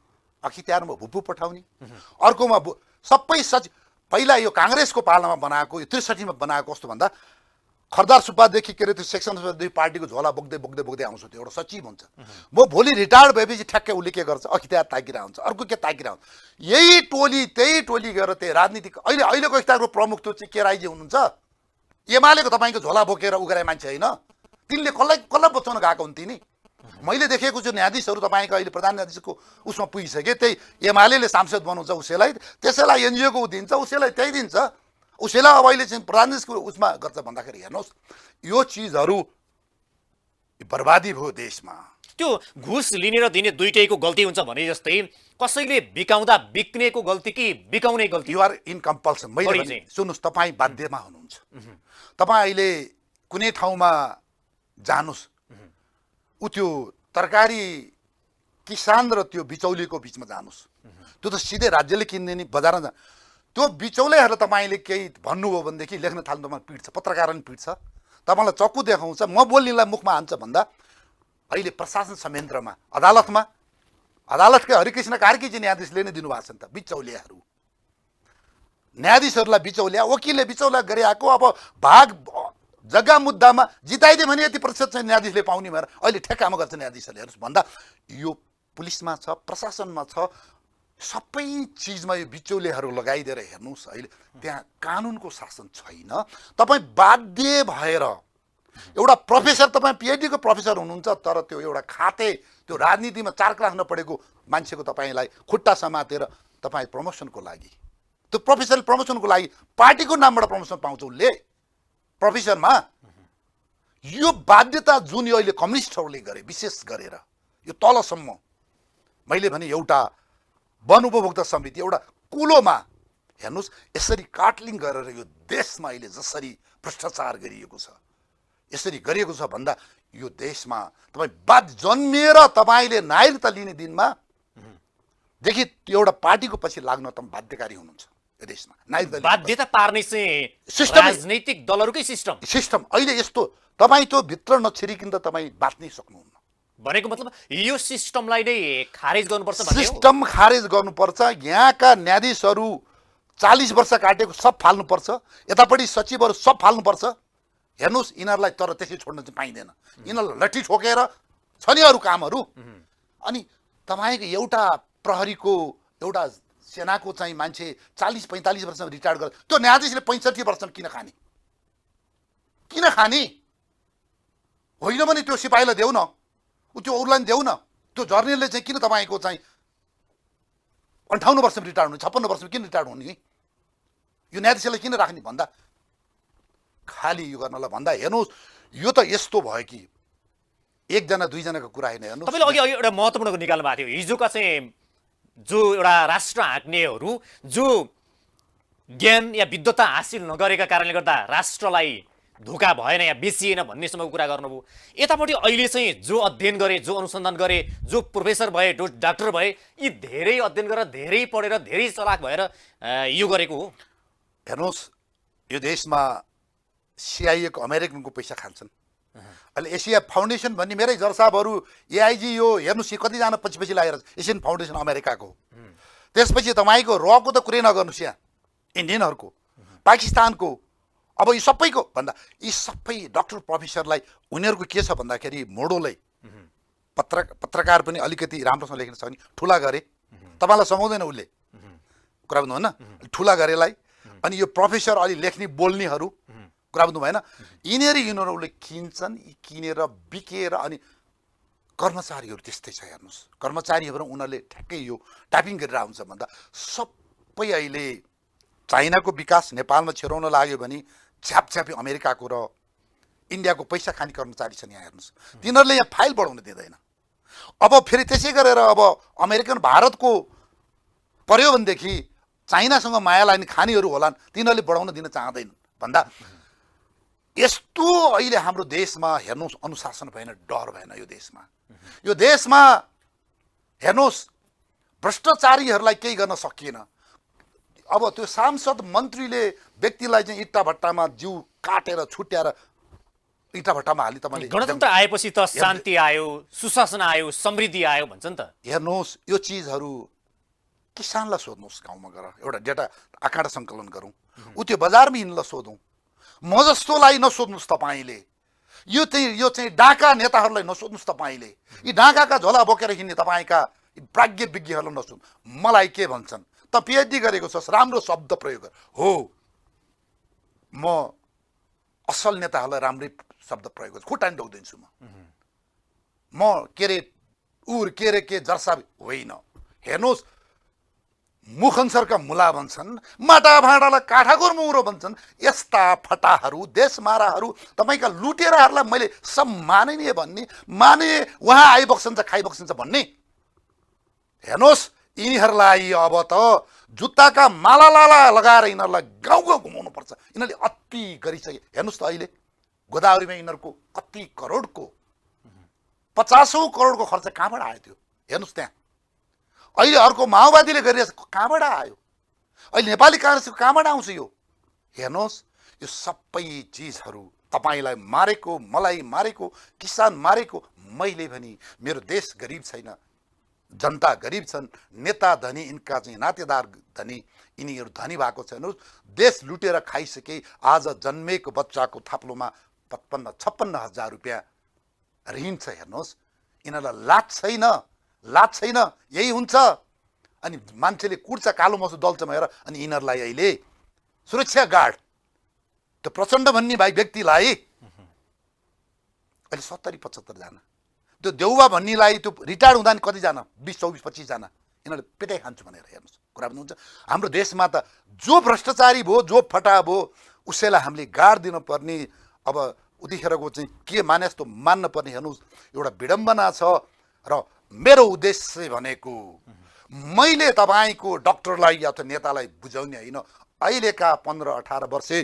अखित्यारमा भूपू पठाउने, अर्कोमा सबै पहिला यो काङ्ग्रेसको पालामा बनाएको यो 63 मा बनाएको कस्तो भन्दा खरदार सुब्बादेखि के अरे त्यो सेक्सन पार्टीको झोला बोक्दै बोक्दै बोक्दै आउँछ, त्यो एउटा सचिव हुन्छ। म भोलि रिटायर्ड भएपछि ठ्याक्कै उसले के गर्छ अखित्यार ताकिरा हुन्छ, अर्को के ताकिरा हुन्छ। यही टोली गएर त्यही राजनीतिक अहिलेको स्टारको प्रमुख त्यो चाहिँ केराईजी हुनुहुन्छ। एमालेको तपाईँको झोला बोकेर उगराए मान्छे होइन, तिनले कसलाई बचाउन गएको हुन् तिनी। मैले देखेको छु न्यायाधीशहरू तपाईँको अहिले प्रधान न्यायाधीशको उसमा पुगिसके, त्यही एमाले सांसद बनाउँछ उसैलाई, त्यसैलाई एनजिओको दिन्छ उसैलाई त्यही दिन्छ, उसैलाई अब अहिले चाहिँ प्रधान न्यायाधीशको उसमा गर्छ भन्दाखेरि हेर्नुहोस् यो चिजहरू बर्बादी भयो देशमा। त्यो घुस लिने र दिने दुईटैको गल्ती हुन्छ भने जस्तै कसैले बिकाउँदा बिक्नेको गल्ती कि बिकाउने गल्ती? You are in compulsion. मैले सुन्नुहोस् तपाईँ बाध्यमा हुनुहुन्छ। तपाईँ अहिले कुनै ठाउँमा जानुहोस् ऊ त्यो तरकारी किसान र त्यो बिचौलीको बिचमा जानुहोस्, त्यो त सिधै राज्यले किन्ने नि बजारमा त्यो बिचौलेहरूलाई तपाईँले केही भन्नुभयो भनेदेखि लेख्न थाल्नु तपाईँलाई पिट्छ, पत्रकार पनि पिट्छ, तपाईँलाई चक्कु देखाउँछ, म बोल्नेलाई मुखमा हान्छ भन्दा अहिले प्रशासन संयन्त्रमा अदालतकै हरिकृष्ण कार्कीजी न्यायाधीशले नै दिनुभएको छ नि त। बिचौलियाहरू न्यायाधीशहरूलाई बिचौलिया वकिलले बिचौलिया गरिआएको, अब भाग जग्गा मुद्दामा जिताइदियो भने यति प्रतिशत चाहिँ न्यायाधीशले पाउने भएर अहिले ठेक्कामा गर्छ न्यायाधीशहरूले। हेर्नुहोस् भन्दा यो पुलिसमा छ, प्रशासनमा छ, सबै चिजमा यो बिचौलियाहरू लगाइदिएर हेर्नुहोस् अहिले त्यहाँ कानुनको शासन छैन। तपाईँ बाध्य भएर एउटा प्रोफेसर, तपाईँ पिएचडीको प्रोफेसर हुनुहुन्छ तर त्यो एउटा खाते त्यो राजनीतिमा 4 क्लास नपढेको मान्छेको तपाईँलाई खुट्टा समातेर तपाईँ प्रमोसनको लागि, त्यो प्रोफेसर प्रमोसनको लागि पार्टीको नामबाट प्रमोसन पाउँछ उसले प्रोफेसरमा। यो बाध्यता जुन यो अहिले कम्युनिस्टहरूले गरे विशेष गरेर यो तलसम्म, मैले भने एउटा वन उपभोक्ता समिति एउटा कुलोमा हेर्नुहोस् यसरी काटलिङ गरेर यो देशमा अहिले जसरी भ्रष्टाचार गरिएको छ, यसरी गरिएको छ भन्दा यो देशमा तपाईँ जन्मिएर तपाईँले नागरिकता लिने दिनमा देखि एउटा पार्टीको पछि लाग्न तपाईँ बाध्यकारी हुनुहुन्छ। यो देशमा नागरिकता बाध्यता पार्ने चाहिँ सिस्टम, राजनीतिक दलहरूकै सिस्टम अहिले यस्तो तपाईँ त्यो भित्र नछिरिकिन त तपाईँ बाँच्नै सक्नुहुन्न। भनेको मतलब यो सिस्टमलाई नै खारेज गर्नुपर्छ भन्ने हो? सिस्टम खारेज गर्नुपर्छ। यहाँका न्यायाधीशहरू 40 वर्ष काटेको सब फाल्नुपर्छ, यतापट्टि सचिवहरू सब फाल्नुपर्छ। हेर्नुहोस् यिनीहरूलाई तर त्यसै छोड्न चाहिँ पाइँदैन, यिनीहरूलाई लट्ठी ठोकेर छ नि अरू कामहरू। अनि तपाईँको एउटा प्रहरीको एउटा सेनाको चाहिँ मान्छे 40-45 वर्षमा रिटायर्ड गरेर त्यो न्यायाधीशले 65 वर्षमा किन खाने होइन भने त्यो सिपाहीलाई देऊ न, त्यो अरूलाई देऊ न, त्यो जर्नलले चाहिँ किन तपाईँको चाहिँ 58 वर्षमा रिटायर्ड हुने, 56 वर्षमा किन रिटायर्ड हुने, यो न्यायाधीशलाई किन राख्ने भन्दा खाली यो गर्नलाई भन्दा हेर्नुहोस् यो त यस्तो भयो कि एकजना दुईजनाको कुरा होइन। हेर्नुहोस् तपाईँले अघि एउटा महत्त्वपूर्ण निकाल्नु भएको थियो, हिजोका चाहिँ जो एउटा राष्ट्र हाँक्नेहरू जो ज्ञान या विद्वता हासिल नगरेका कारणले गर्दा राष्ट्रलाई धोका भएन या बेचिएन भन्नेसम्मको कुरा गर्नुभयो। यतापट्टि अहिले चाहिँ जो अध्ययन गरे, जो अनुसन्धान गरे, जो प्रोफेसर भए, जो डाक्टर भए, यी धेरै अध्ययन गरेर धेरै पढेर धेरै चलाक भएर यो गरेको हो। हेर्नुहोस् यो देशमा सिआइएको अमेरिकनको पैसा खान्छन्। अहिले एसिया फाउन्डेसन भन्ने मेरै जरसाबहरू एआइजी यो हेर्नुहोस् कतिजना पछि लागेर एसियन फाउन्डेसन अमेरिकाको, त्यसपछि तपाईँको रको त कुरै नगर्नुहोस्, यहाँ इन्डियनहरूको, पाकिस्तानको, अब यो सबैको भन्दा यी सबै डक्टर प्रोफेसरलाई उनीहरूको के छ भन्दाखेरि मोडोलाई पत्रकार पनि अलिकति राम्रोसँग लेख्न सक्ने ठुला गरे, तपाईँलाई समाउँदैन उसले कुरा बुझ्नु होइन, ठुला गरेलाई। अनि यो प्रोफेसर अलि लेख्ने बोल्नेहरू कुरा बुझ्नु भएन, यिनीहरूले किन्छन्, किनेर बिकेर। अनि कर्मचारीहरू त्यस्तै छ हेर्नुहोस्, कर्मचारीहरू उनीहरूले ठ्याक्कै यो टाइपिङ गरेर आउँछ भन्दा सबै अहिले चाइनाको विकास नेपालमा छिराउन लाग्यो भने छ्यापछ्यापी अमेरिकाको र इन्डियाको पैसा खाने कर्मचारी छन्। यहाँ हेर्नुहोस् तिनीहरूले यहाँ फाइल बढाउन दिँदैन, अब फेरि त्यसै गरेर अब अमेरिकन भारतको पर्यो भनेदेखि चाइनासँग माया लाग्ने खानीहरू होलान्, तिनीहरूले बढाउन दिन चाहँदैन भन्दा यस्तो अहिले हाम्रो देशमा हेर्नुहोस् अनुशासन भएन, डर भएन यो देशमा हेर्नुहोस् भ्रष्टाचारीहरूलाई केही गर्न सकिएन। अब त्यो सांसद मन्त्रीले व्यक्तिलाई चाहिँ इट्टा भट्टामा जिउ काटेर छुट्याएर इट्टा भट्टामा हाली तपाईँले गणतन्त्र आएपछि त शान्ति आयो, सुशासन आयो, समृद्धि आयो भन्छ नि त। हेर्नुहोस् यो चिजहरू किसानलाई सोध्नुहोस्, गाउँमा गएर एउटा डेटा आँकडा सङ्कलन गरौँ, ऊ त्यो बजारमा हिँड्नलाई सोधौँ। म जस्तोलाई नसोध्नुहोस् तपाईँले, यो चाहिँ डाका नेताहरूलाई नसोध्नुहोस् तपाईँले, यी डाकाका झोला बोकेर हिँड्ने तपाईँका प्राज्ञ विज्ञहरूलाई नसोध्नु। मलाई के भन्छन् त पिएचडी गरेको छस्, राम्रो शब्द प्रयोग गर। हो, म असल नेताहरूलाई राम्रै शब्द प्रयोग गर्छु, खुट्टानी डोक्दिन्छु म के अरे के जर्सा होइन। हेर्नुहोस् मुखनसरका मुला भन्छन्, माटा भाँडालाई काठाकोर मुरो भन्छन्। यस्ता फटाहरू देशमाराहरू तपाईँका लुटेराहरूलाई मैले सम्माननीय भन्ने, माने उहाँ आइबक्सन्छ खाइबक्सन्छ भन्ने। हेर्नुहोस् यिनीहरूलाई अब त जुत्ताका माला लाला लगाएर यिनीहरूलाई गाउँ गाउँ घुमाउनु पर्छ। यिनीहरूले अति गरिसके। हेर्नुहोस् त अहिले गोदावरीमा यिनीहरूको कति करोडको 50औं करोडको खर्च कहाँबाट आयो त्यो हेर्नुहोस्। त्यहाँ अहिले अर्को माओवादीले गरिरहेछ, कहाँबाट आयो? अहिले नेपाली काङ्ग्रेसको कहाँबाट आउँछ यो? हेर्नुहोस् यो सबै चिजहरू तपाईँलाई मारेको, मलाई मारेको, किसान मारेको। मैले भने मेरो देश गरिब छैन, जनता गरिब छन्, नेता धनी, यिनका चाहिँ नातेदार धनी, यिनीहरू धनी भएको छ। हेर्नुहोस् देश लुटेर खाइसके। आज जन्मेको बच्चाको थाप्लोमा 55-56 हजार रुपियाँ ऋण छ। हेर्नुहोस् यिनीहरूलाई लाज छैन, यही हुन्छ। अनि मान्छेले कुर्छ, कालो मसु दल्छ भनेर, अनि यिनीहरूलाई अहिले सुरक्षा गार्ड त्यो प्रचण्ड भन्ने भाइ व्यक्तिलाई अहिले 70-75 जना, त्यो देउवा भन्नेलाई त्यो रिटायर्ड हुँदा नि कतिजना 20-24-25 जना यिनीहरूले पेटाइ खान्छु भनेर। हेर्नुहोस् कुरा भन्नुहुन्छ हाम्रो देशमा त जो भ्रष्टाचारी भयो, जो फटा भयो, उसैलाई हामीले गार्ड दिनुपर्ने। अब उतिखेरको चाहिँ के माने जस्तो मान्न पर्ने। हेर्नुहोस् एउटा विडम्बना छ। र मेरो उद्देश्य भनेको मैले तपाईँको डक्टरलाई या त नेतालाई बुझाउने होइन, अहिलेका 15-18 वर्षे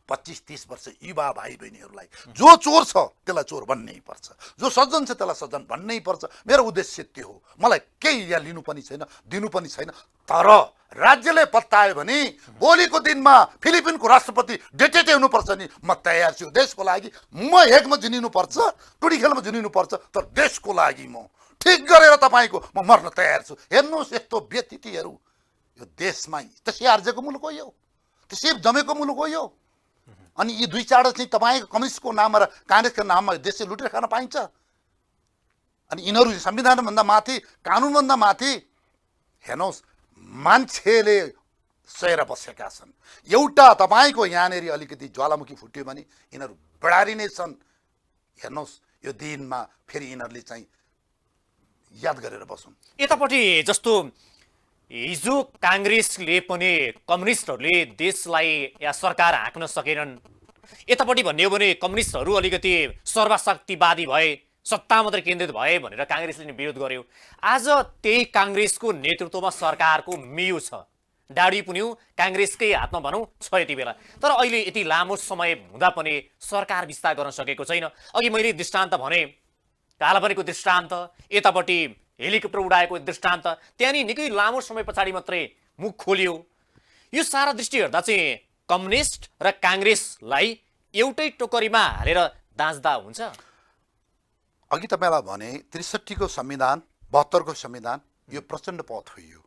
25-30 वर्ष युवा भाइ बहिनीहरूलाई जो चोर छ त्यसलाई चोर भन्नै पर्छ, जो सज्जन छ त्यसलाई सज्जन भन्नै पर्छ। मेरो उद्देश्य त्यो हो। मलाई केही यहाँ लिनु पनि छैन, दिनु पनि छैन। तर राज्यले पत्तायो भने भोलिको दिनमा फिलिपिनको राष्ट्रपति डेटेटे हुनुपर्छ नि, म तयार छु देशको लागि। म हेगमा जुनिनुपर्छ, टुडी खेलमा जुनिनुपर्छ, तर देशको लागि म ठिक गरेर तपाईँको म मर्न तयार छु। हेर्नुहोस् यस्तो व्यतिथिहरू यो देशमा त्यसै आर्जेको मुलुक हो, यो त्यसै जमेको मुलुक हो यो। अनि यी 2-4 चाहिँ तपाईँको कम्युनिस्टको नाममा र काङ्ग्रेसको नाममा देशले लुटेर खान पाइन्छ। अनि यिनीहरू संविधानभन्दा माथि, कानुनभन्दा माथि। हेर्नुहोस् मान्छेले सहेर बसेका छन्। एउटा तपाईँको यहाँनिर अलिकति ज्वालामुखी फुट्यो भने यिनीहरू बढारी नै छन्। हेर्नुहोस् यो दिनमा फेरि यिनीहरूले चाहिँ याद गरेर बसौँ। यतापट्टि जस्तो हिजो काङ्ग्रेसले पनि कम्युनिस्टहरूले देशलाई या सरकार हाँक्न सकेनन्, यतापट्टि भन्ने हो भने कम्युनिस्टहरू अलिकति सर्वशक्तिवादी भए, सत्ता मात्रै केन्द्रित भए भनेर काङ्ग्रेसले नि विरोध गर्यो। आज त्यही काङ्ग्रेसको नेतृत्वमा सरकारको मियो छ, डाडी पुन्यौ काङ्ग्रेसकै हातमा भनौँ छ यति बेला। तर अहिले यति लामो समय हुँदा पनि सरकार विस्तार गर्न सकेको छैन। अघि मैले दृष्टान्त भने, कालापानीको दृष्टान्त, यतापट्टि हेलिकप्टर उडाएको दृष्टान्त, त्यहाँनिर निकै लामो समय पछाडि मात्रै मुख खोलियो। यो सारा दृष्टि हेर्दा चाहिँ कम्युनिस्ट र काङ्ग्रेसलाई एउटै टोकरीमा हालेर दाँच्दा हुन्छ। अघि तपाईँलाई भने 63 को संविधान, 72 को संविधान यो प्रचण्ड पथ हो। यो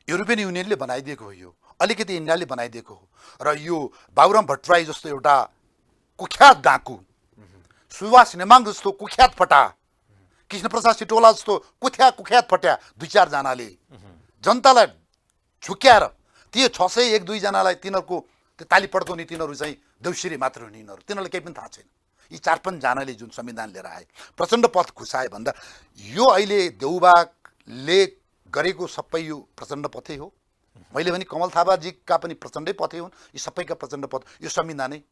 युरोपियन युनियनले बनाइदिएको हो, यो अलिकति इन्डियाले बनाइदिएको हो। र यो बाबुराम भट्टराई जस्तो एउटा कुख्यात डाकु, सुभाष नेमाङ जस्तो कुख्यात फटा, कृष्णप्रसाद सिटोला जस्तो कुख्यात फट्या 2-4 जनाले जनतालाई झुक्याएर त्यो 601-2 जनालाई तिनीहरूको त्यो ताली पड्काउने, तिनीहरू चाहिँ देउसिरे मात्र हुने, तिनीहरूलाई केही पनि थाहा छैन। यी 4-5 जनाले जुन संविधान लिएर आए, प्रचण्ड पथ घुसाए भन्दा यो अहिले देउबाले गरेको सबै यो प्रचण्ड पथै हो। मैले भने कमल थापाजीका पनि प्रचण्डै पथै हुन्, यी सबैका प्रचण्ड पथ। यो संविधानै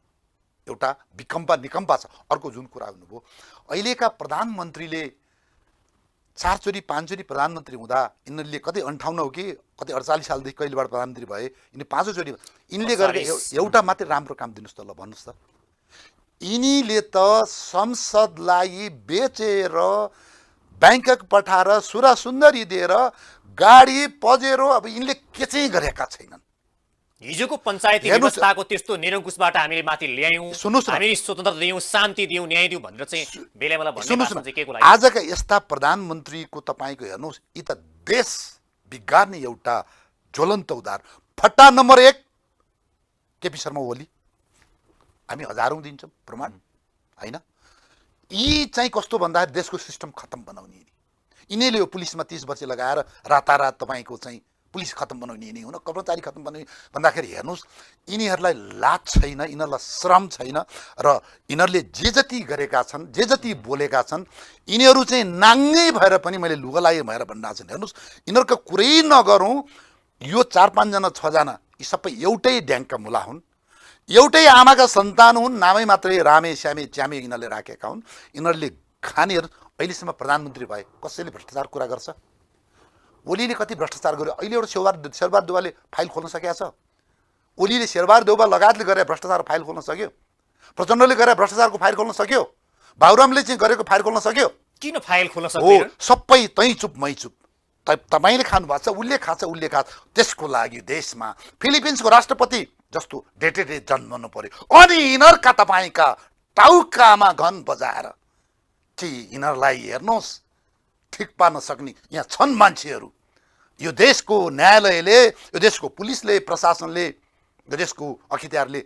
एउटा विकम्पा निकम्पा छ। अर्को जुन कुरा हुनुभयो, अहिलेका प्रधानमन्त्रीले 4 चोटि 5 चोटि प्रधानमन्त्री हुँदा यिनीहरूले कतै 58 हो कि कतै 48 सालदेखि कहिलेबाट प्रधानमन्त्री भए, यिनी 5औं चोटि यिनले गरेको एउटा मात्रै राम्रो काम दिनुहोस् त ल भन्नुहोस् त। यिनीले त संसदलाई बेचेर ब्याङ्कक पठाएर सुरा सुन्दरी दिएर गाडी पजेरो अब यिनले के चाहिँ गरेका छैनन्। हिजोको पञ्चायती व्यवस्थाको त्यस्तो निरङ्कुशबाट हामीले माथि ल्यायौँ, सुन्नुहोस् न, हामीले स्वतन्त्रता दियौँ, शान्ति दियौँ, न्याय दियौँ भनेर चाहिँ बेलाबेला भन्ने सुन्नुहोस् भाषण न, चाहिँ के को लागि? आजका यस्ता प्रधानमन्त्रीको तपाईँको हेर्नुहोस्, यी त देश बिगार्ने एउटा ज्वलन्त उदाहरण। फट्टा नम्बर 1 केपी शर्मा ओली, हामी हजारौँ दिन्छौँ प्रमाण होइन। यी चाहिँ कस्तो भन्दाखेरि देशको सिस्टम खत्म बनाउने, यिनीहरूले यो पुलिसमा 30 वर्ष लगाएर रातारात तपाईँको चाहिँ पुलिस खत्म बनाउने यिनी हुन, कर्मचारी खत्म बनाउने भन्दाखेरि हेर्नुहोस्, यिनीहरूलाई लाज छैन, यिनीहरूलाई श्रम छैन र यिनीहरूले जे जति गरेका छन्, जे जति बोलेका छन्, यिनीहरू चाहिँ नाङ्गै भएर पनि मैले लुगा लागे भएर भनिरहेको छन्। हेर्नुहोस्, यिनीहरूको कुरै नगरौँ, यो 4-5 जना 6 जना यी सबै एउटै ड्याङका मुला हुन्, एउटै आमाका सन्तान हुन्, नामै मात्रै रामे श्यामे च्यामे यिनीहरूले राखेका हुन्। यिनीहरूले खानेहरू अहिलेसम्म प्रधानमन्त्री भए कसैले भ्रष्टाचार कुरा गर्छ? ओलीले कति भ्रष्टाचार गर्यो? अहिले एउटा शेरबहादुर देउवाले फाइल खोल्न सकेका छ? ओलीले शेरबहादुर देउवा लगायतले गरेर भ्रष्टाचार फाइल खोल्न सक्यो? प्रचण्डले गरेर भ्रष्टाचारको फाइल खोल्न सक्यो? बाबुरामले चाहिँ गरेको फाइल खोल्न सक्यो? किन फाइल खोल्न हो, सक्दैन? सबै तै चुप मै चुप। तपाईँले खानु भएको छ, उसले खान्छ, उसले खान्छ। त्यसको लागि देशमा फिलिपिन्सको राष्ट्रपति जस्तो डेटेडे जन्मनु पर्यो। अनि यिनीहरूका तपाईँका टाउकामा घन बजाएर कि यिनीहरूलाई हेर्नुहोस् ठिक पार्न सक्ने यहाँ छन् मान्छेहरू। यो देशको न्यायालयले, यो देशको पुलिसले, प्रशासनले, यो देशको अखितियारले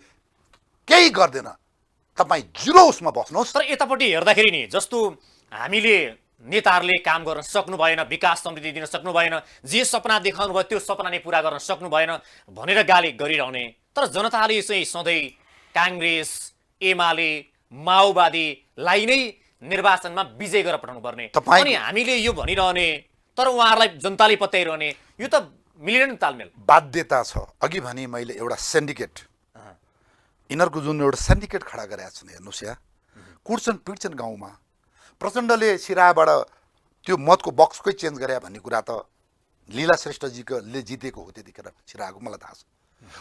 केही गर्दैन। तपाईँ जिरो उसमा बस्नुहोस्। तर यतापट्टि हेर्दाखेरि नि जस्तो हामीले नेताहरूले काम गर्न सक्नु भएन, विकास समृद्धि दिन सक्नु भएन, जे सपना देखाउनु भयो त्यो सपना नै पुरा गर्न सक्नु भएन भनेर गाली गरिरहने, तर जनताले चाहिँ सधैँ काङ्ग्रेस, एमाले, माओवादीलाई नै निर्वाचनमा विजय गरेर पठाउनु पर्ने, अनि हामीले यो भनिरहने तर उहाँहरूलाई जनताले पत्याइरहने, यो त मिलेन नि तालमेल। बाध्यता छ। अघि भने मैले एउटा सिन्डिकेट, यिनीहरूको जुन एउटा सिन्डिकेट खडा गरेका छन्, हेर्नुहोस् यहाँ कुट्छन् पिट्छन् गाउँमा। प्रचण्डले सिराबाट त्यो मतको बक्सकै चेन्ज गरे भन्ने कुरा त लीला श्रेष्ठजीले जितेको हो त्यतिखेर सिराको, मलाई थाहा छ।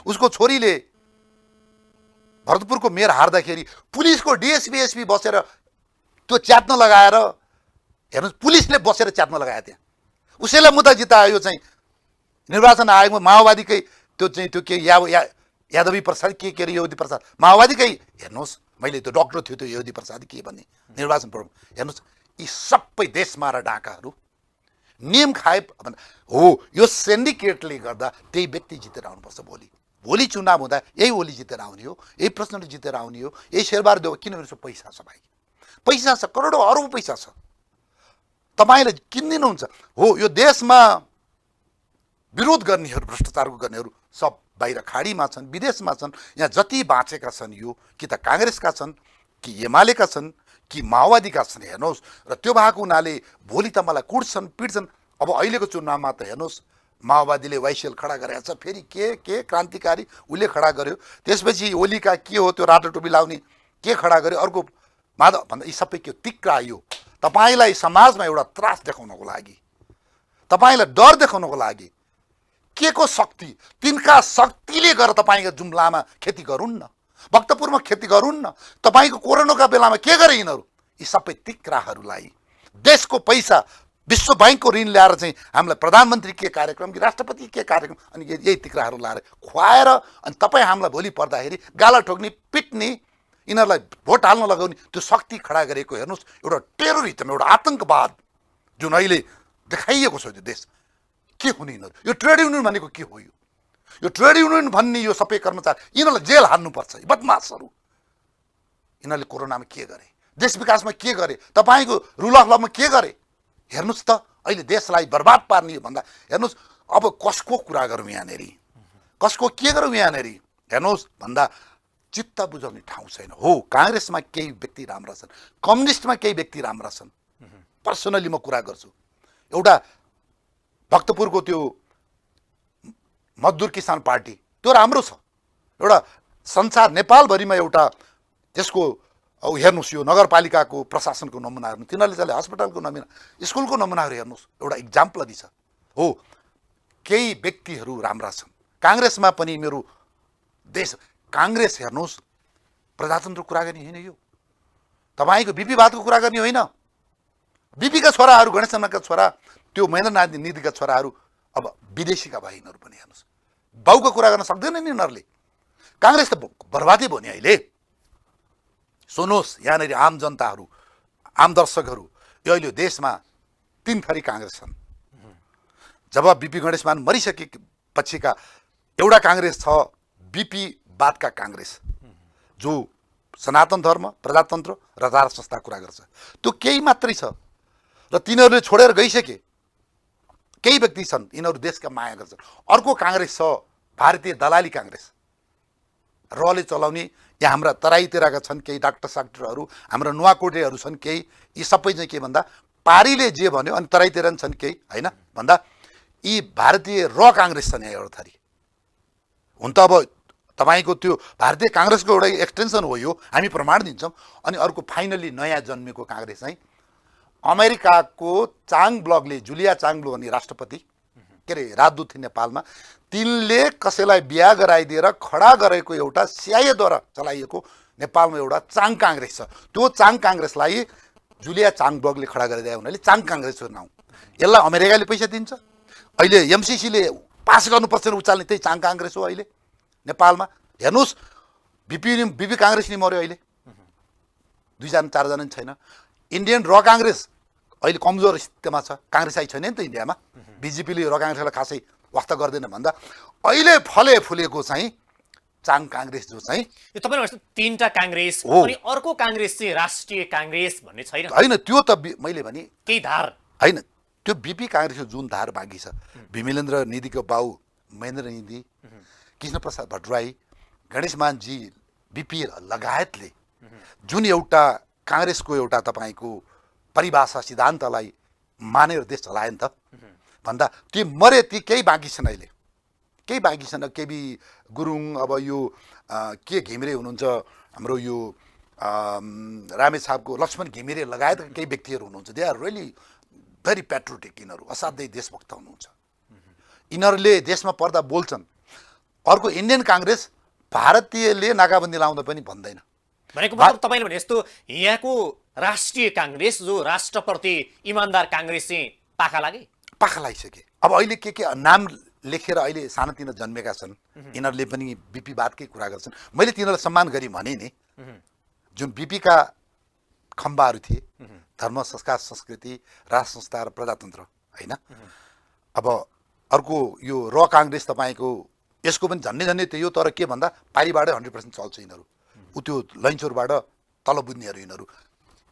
उसको छोरीले भरतपुरको मेयर हार्दाखेरि पुलिसको डिएसपी एसपी बसेर त्यो च्यात्न लगाएर, हेर्नुहोस् पुलिसले बसेर च्यात्न लगायो त्यहाँ, उसैलाई मुद्दा जितायो। यो चाहिँ निर्वाचन आयोगमा माओवादीकै त्यो चाहिँ त्यो के यादवी प्रसाद के अरे योगी प्रसाद माओवादीकै, हेर्नुहोस् मैले त्यो डक्टर थियो त्यो योगी प्रसाद के भन्ने निर्वाचन प्रोग्राम, हेर्नुहोस् यी सबै देशमा र डाकाहरू नियम खाए हो। यो सिन्डिकेटले गर्दा त्यही व्यक्ति जितेर आउनुपर्छ। भोलि चुनाव हुँदा यही ओली जितेर आउने हो, यही प्रचण्ड जितेर आउने हो, यही शेरबहादुर देउवा। किनभने पैसा छ भाइ, पैसा छ, करोडौँ अरबौँ पैसा छ, तपाईँले किनिदिनुहुन्छ। हो, यो देशमा विरोध गर्नेहरू, भ्रष्टाचारको गर्नेहरू सब बाहिर खाडीमा छन्, विदेशमा छन्। यहाँ जति बाँचेका छन् यो कि त काङ्ग्रेसका छन्, कि एमालेका छन्, कि माओवादीका छन्। हेर्नुहोस्, र त्यो भएको हुनाले भोलि त मलाई कुट्छन् पिट्छन्। अब अहिलेको चुनावमा त हेर्नुहोस् माओवादीले वाइसिएल खडा गरेको छ, फेरि के क्रान्तिकारी उसले खडा गर्यो, त्यसपछि ओलीका के हो त्यो रातो टोपी लाउने के खडा गर्यो, अर्को माधव भन्दा यी सबै के तिक्रा यो तपाईँलाई समाजमा एउटा त्रास देखाउनको लागि, तपाईँलाई डर देखाउनको लागि। के को शक्ति? तिनका शक्तिले गरेर तपाईँको जुम्लामा खेती गरून् न, भक्तपुरमा खेती गरून् न, तपाईँको कोरोनाका बेलामा के गरे यिनीहरू? यी सबै तिक्राहरूलाई देशको पैसा, विश्व ब्याङ्कको ऋण ल्याएर चाहिँ हामीलाई प्रधानमन्त्री के कार्यक्रम कि राष्ट्रपति के कार्यक्रम, अनि यही तिक्राहरू लाएर खुवाएर अनि तपाईँ हामीलाई भोलि पर्दाखेरि गाला ठोक्ने पिट्ने, यिनीहरूलाई भोट हाल्न लगाउने त्यो शक्ति खडा गरेको हेर्नुहोस्। एउटा टेरोरिजम, एउटा आतङ्कवाद जुन अहिले देखाइएको छ त्यो देश के हुने यिनीहरू। यो ट्रेड युनियन भनेको के हो? यो ट्रेड युनियन भन्ने यो सबै कर्मचारी यिनीहरूलाई जेल हाल्नुपर्छ। बदमासहरू यिनीहरूले कोरोनामा के गरे, देश विकासमा के गरे, तपाईँको रुल अफ लमा के गरे? हेर्नुहोस् त अहिले देशलाई बर्बाद पार्ने भन्दा हेर्नुहोस् अब कसको कुरा गरौँ यहाँनिर, कसको के गरौँ यहाँनिर? हेर्नुहोस् भन्दा चित्त बुझाउने ठाउँ छैन। हो, काङ्ग्रेसमा केही व्यक्ति राम्रा छन्, कम्युनिस्टमा केही व्यक्ति राम्रा छन्। पर्सनली म कुरा गर्छु, एउटा भक्तपुरको त्यो मजदुर किसान पार्टी त्यो राम्रो छ, एउटा संसार नेपालभरिमा एउटा त्यसको अब हेर्नुहोस् यो नगरपालिकाको प्रशासनको नमुना हेर्नु, तिनीहरूले चाहिँ अस्पतालको नमुना, स्कुलको नमुनाहरू हेर्नुहोस्, एउटा इक्जाम्पल छ। हो केही व्यक्तिहरू राम्रा छन्, काङ्ग्रेसमा पनि मेरो देश काङ्ग्रेस हेर्नुहोस्, प्रजातन्त्र कुरा गर्ने होइन यो, तपाईँको बिपीवादको कुरा गर्ने होइन। बिपीका छोराहरू, गणेश शर्माका छोरा, त्यो महेन्द्रनाथ निधिका छोराहरू अब विदेशीका भए, यिनीहरू पनि हेर्नुहोस्, बाउको कुरा गर्न सक्दैन नि यिनीहरूले। काङ्ग्रेस त बर्बादै भयो नि अहिले। सुन्नुहोस्, यहाँनिर आम जनताहरू, आम दर्शकहरू, यो अहिले देशमा 3 थरी काङ्ग्रेस छन्। जब बिपी गणेशमान मरिसके पछिका एउटा काङ्ग्रेस छ, बिपीवादका काङ्ग्रेस, जो सनातन धर्म, प्रजातन्त्र र राज संस्था कुरा गर्छ। त्यो केही मात्रै छ र तिनीहरूले छोडेर गइसके। केही व्यक्ति छन्, यिनीहरू देशका माया गर्छन्। अर्को काङ्ग्रेस छ भारतीय दलाली काङ्ग्रेस, रले चलाउने। यहाँ हाम्रा तराईतिरका छन् केही डाक्टर साक्टरहरू, हाम्रा नुवाकोटेहरू छन् केही। यी सबै चाहिँ के भन्दा पारीले जे भन्यो, अनि तराईतिर पनि छन् केही, होइन भन्दा यी भारतीय र काङ्ग्रेस छन् यहाँ एउटा थरी। हुन त अब तपाईँको त्यो भारतीय काङ्ग्रेसको एउटा एक्सटेन्सन हो यो, हामी प्रमाण दिन्छौँ। अनि अर्को फाइनल्ली नयाँ जन्मेको काङ्ग्रेस चाहिँ अमेरिकाको चाङ ब्लगले, जुलिया चाङ ब्लग अनि राष्ट्रपति के अरे राजदूत थिए नेपालमा, तिनले कसैलाई बिहा गराइदिएर खडा गरेको एउटा सिआइएद्वारा चलाइएको नेपालमा एउटा चाङ काङ्ग्रेस छ। त्यो चाङ काङ्ग्रेसलाई जुलिया चाङ ब्लगले खडा गरिदिए हुनाले चाङ काङ्ग्रेसको नाउँ। यसलाई अमेरिकाले पैसा दिन्छ। अहिले एमसिसीले पास गर्नुपर्छ उचाल्ने त्यही चाङ काङ्ग्रेस हो अहिले नेपालमा। हेर्नुहोस्, बिपी काङ्ग्रेस नि मऱ्यो अहिले, 2 जना 4 जना छैन। इन्डियन र काङ्ग्रेस अहिले कमजोर स्थितिमा छ, काङ्ग्रेस आई छैन नि त इन्डियामा। बिजेपीले र काङ्ग्रेसलाई खासै वास्ता गर्दैन भन्दा अहिले फले फुलेको चाहिँ चाङ काङ्ग्रेस जो चाहिँ यो तपाईले भन्नु 3टा काङ्ग्रेस हो। अनि अर्को काङ्ग्रेस चाहिँ राष्ट्रिय काङ्ग्रेस भन्ने छैन होइन। त्यो त मैले भने केही धार होइन, त्यो बिपी काङ्ग्रेसको जुन धार बाँकी छ, विमलेन्द्र निधिको बाउ महेन्द्र निधि, कृष्ण प्रसाद भट्टराई, गणेशमानजी, बिपी लगायतले जुन एउटा काङ्ग्रेसको एउटा तपाईँको परिभाषा सिद्धान्तलाई मानेर देश चलाए नि त भन्दा ती मरे, ती केही बाँकी छन् अहिले, केही बाँकी छन्। केबी गुरुङ, अब यो के घिमिरे हुनुहुन्छ, हाम्रो यो रामेछापको लक्ष्मण घिमिरे लगायतका केही व्यक्तिहरू हुनुहुन्छ। They are really very patriotic, यिनीहरू असाध्यै देशभक्त हुनुहुन्छ। यिनीहरूले देशमा पर्दा बोल्छन्। अर्को इन्डियन काङ्ग्रेस भारतीयले नाकाबन्दी लाउँदा पनि भन्दैन। भनेको मतलब तपाईले भने जस्तो यहाँको राष्ट्रिय काङ्ग्रेस जो राष्ट्रप्रति इमानदार काङ्ग्रेस चाहिँ पाखा लागे, पाखा लागिसके। अब अहिले के नाम लेखेर अहिले सानोतिनो जन्मेका छन्, यिनीहरूले पनि बिपीवादकै कुरा गर्छन्। मैले तिनीहरूलाई सम्मान गरी भने नि, जुन बिपीका खम्बाहरू थिए, धर्म, संस्कार, संस्कृति, राज संस्था र प्रजातन्त्र, होइन। अब अर्को यो र काङ्ग्रेस तपाईँको यसको पनि झन्डै त्यही हो। तर के भन्दा पारीबाटै 100% चल्छ यिनीहरू, उ त्यो लैनचौरबाट तल बुझ्नेहरू यिनीहरू।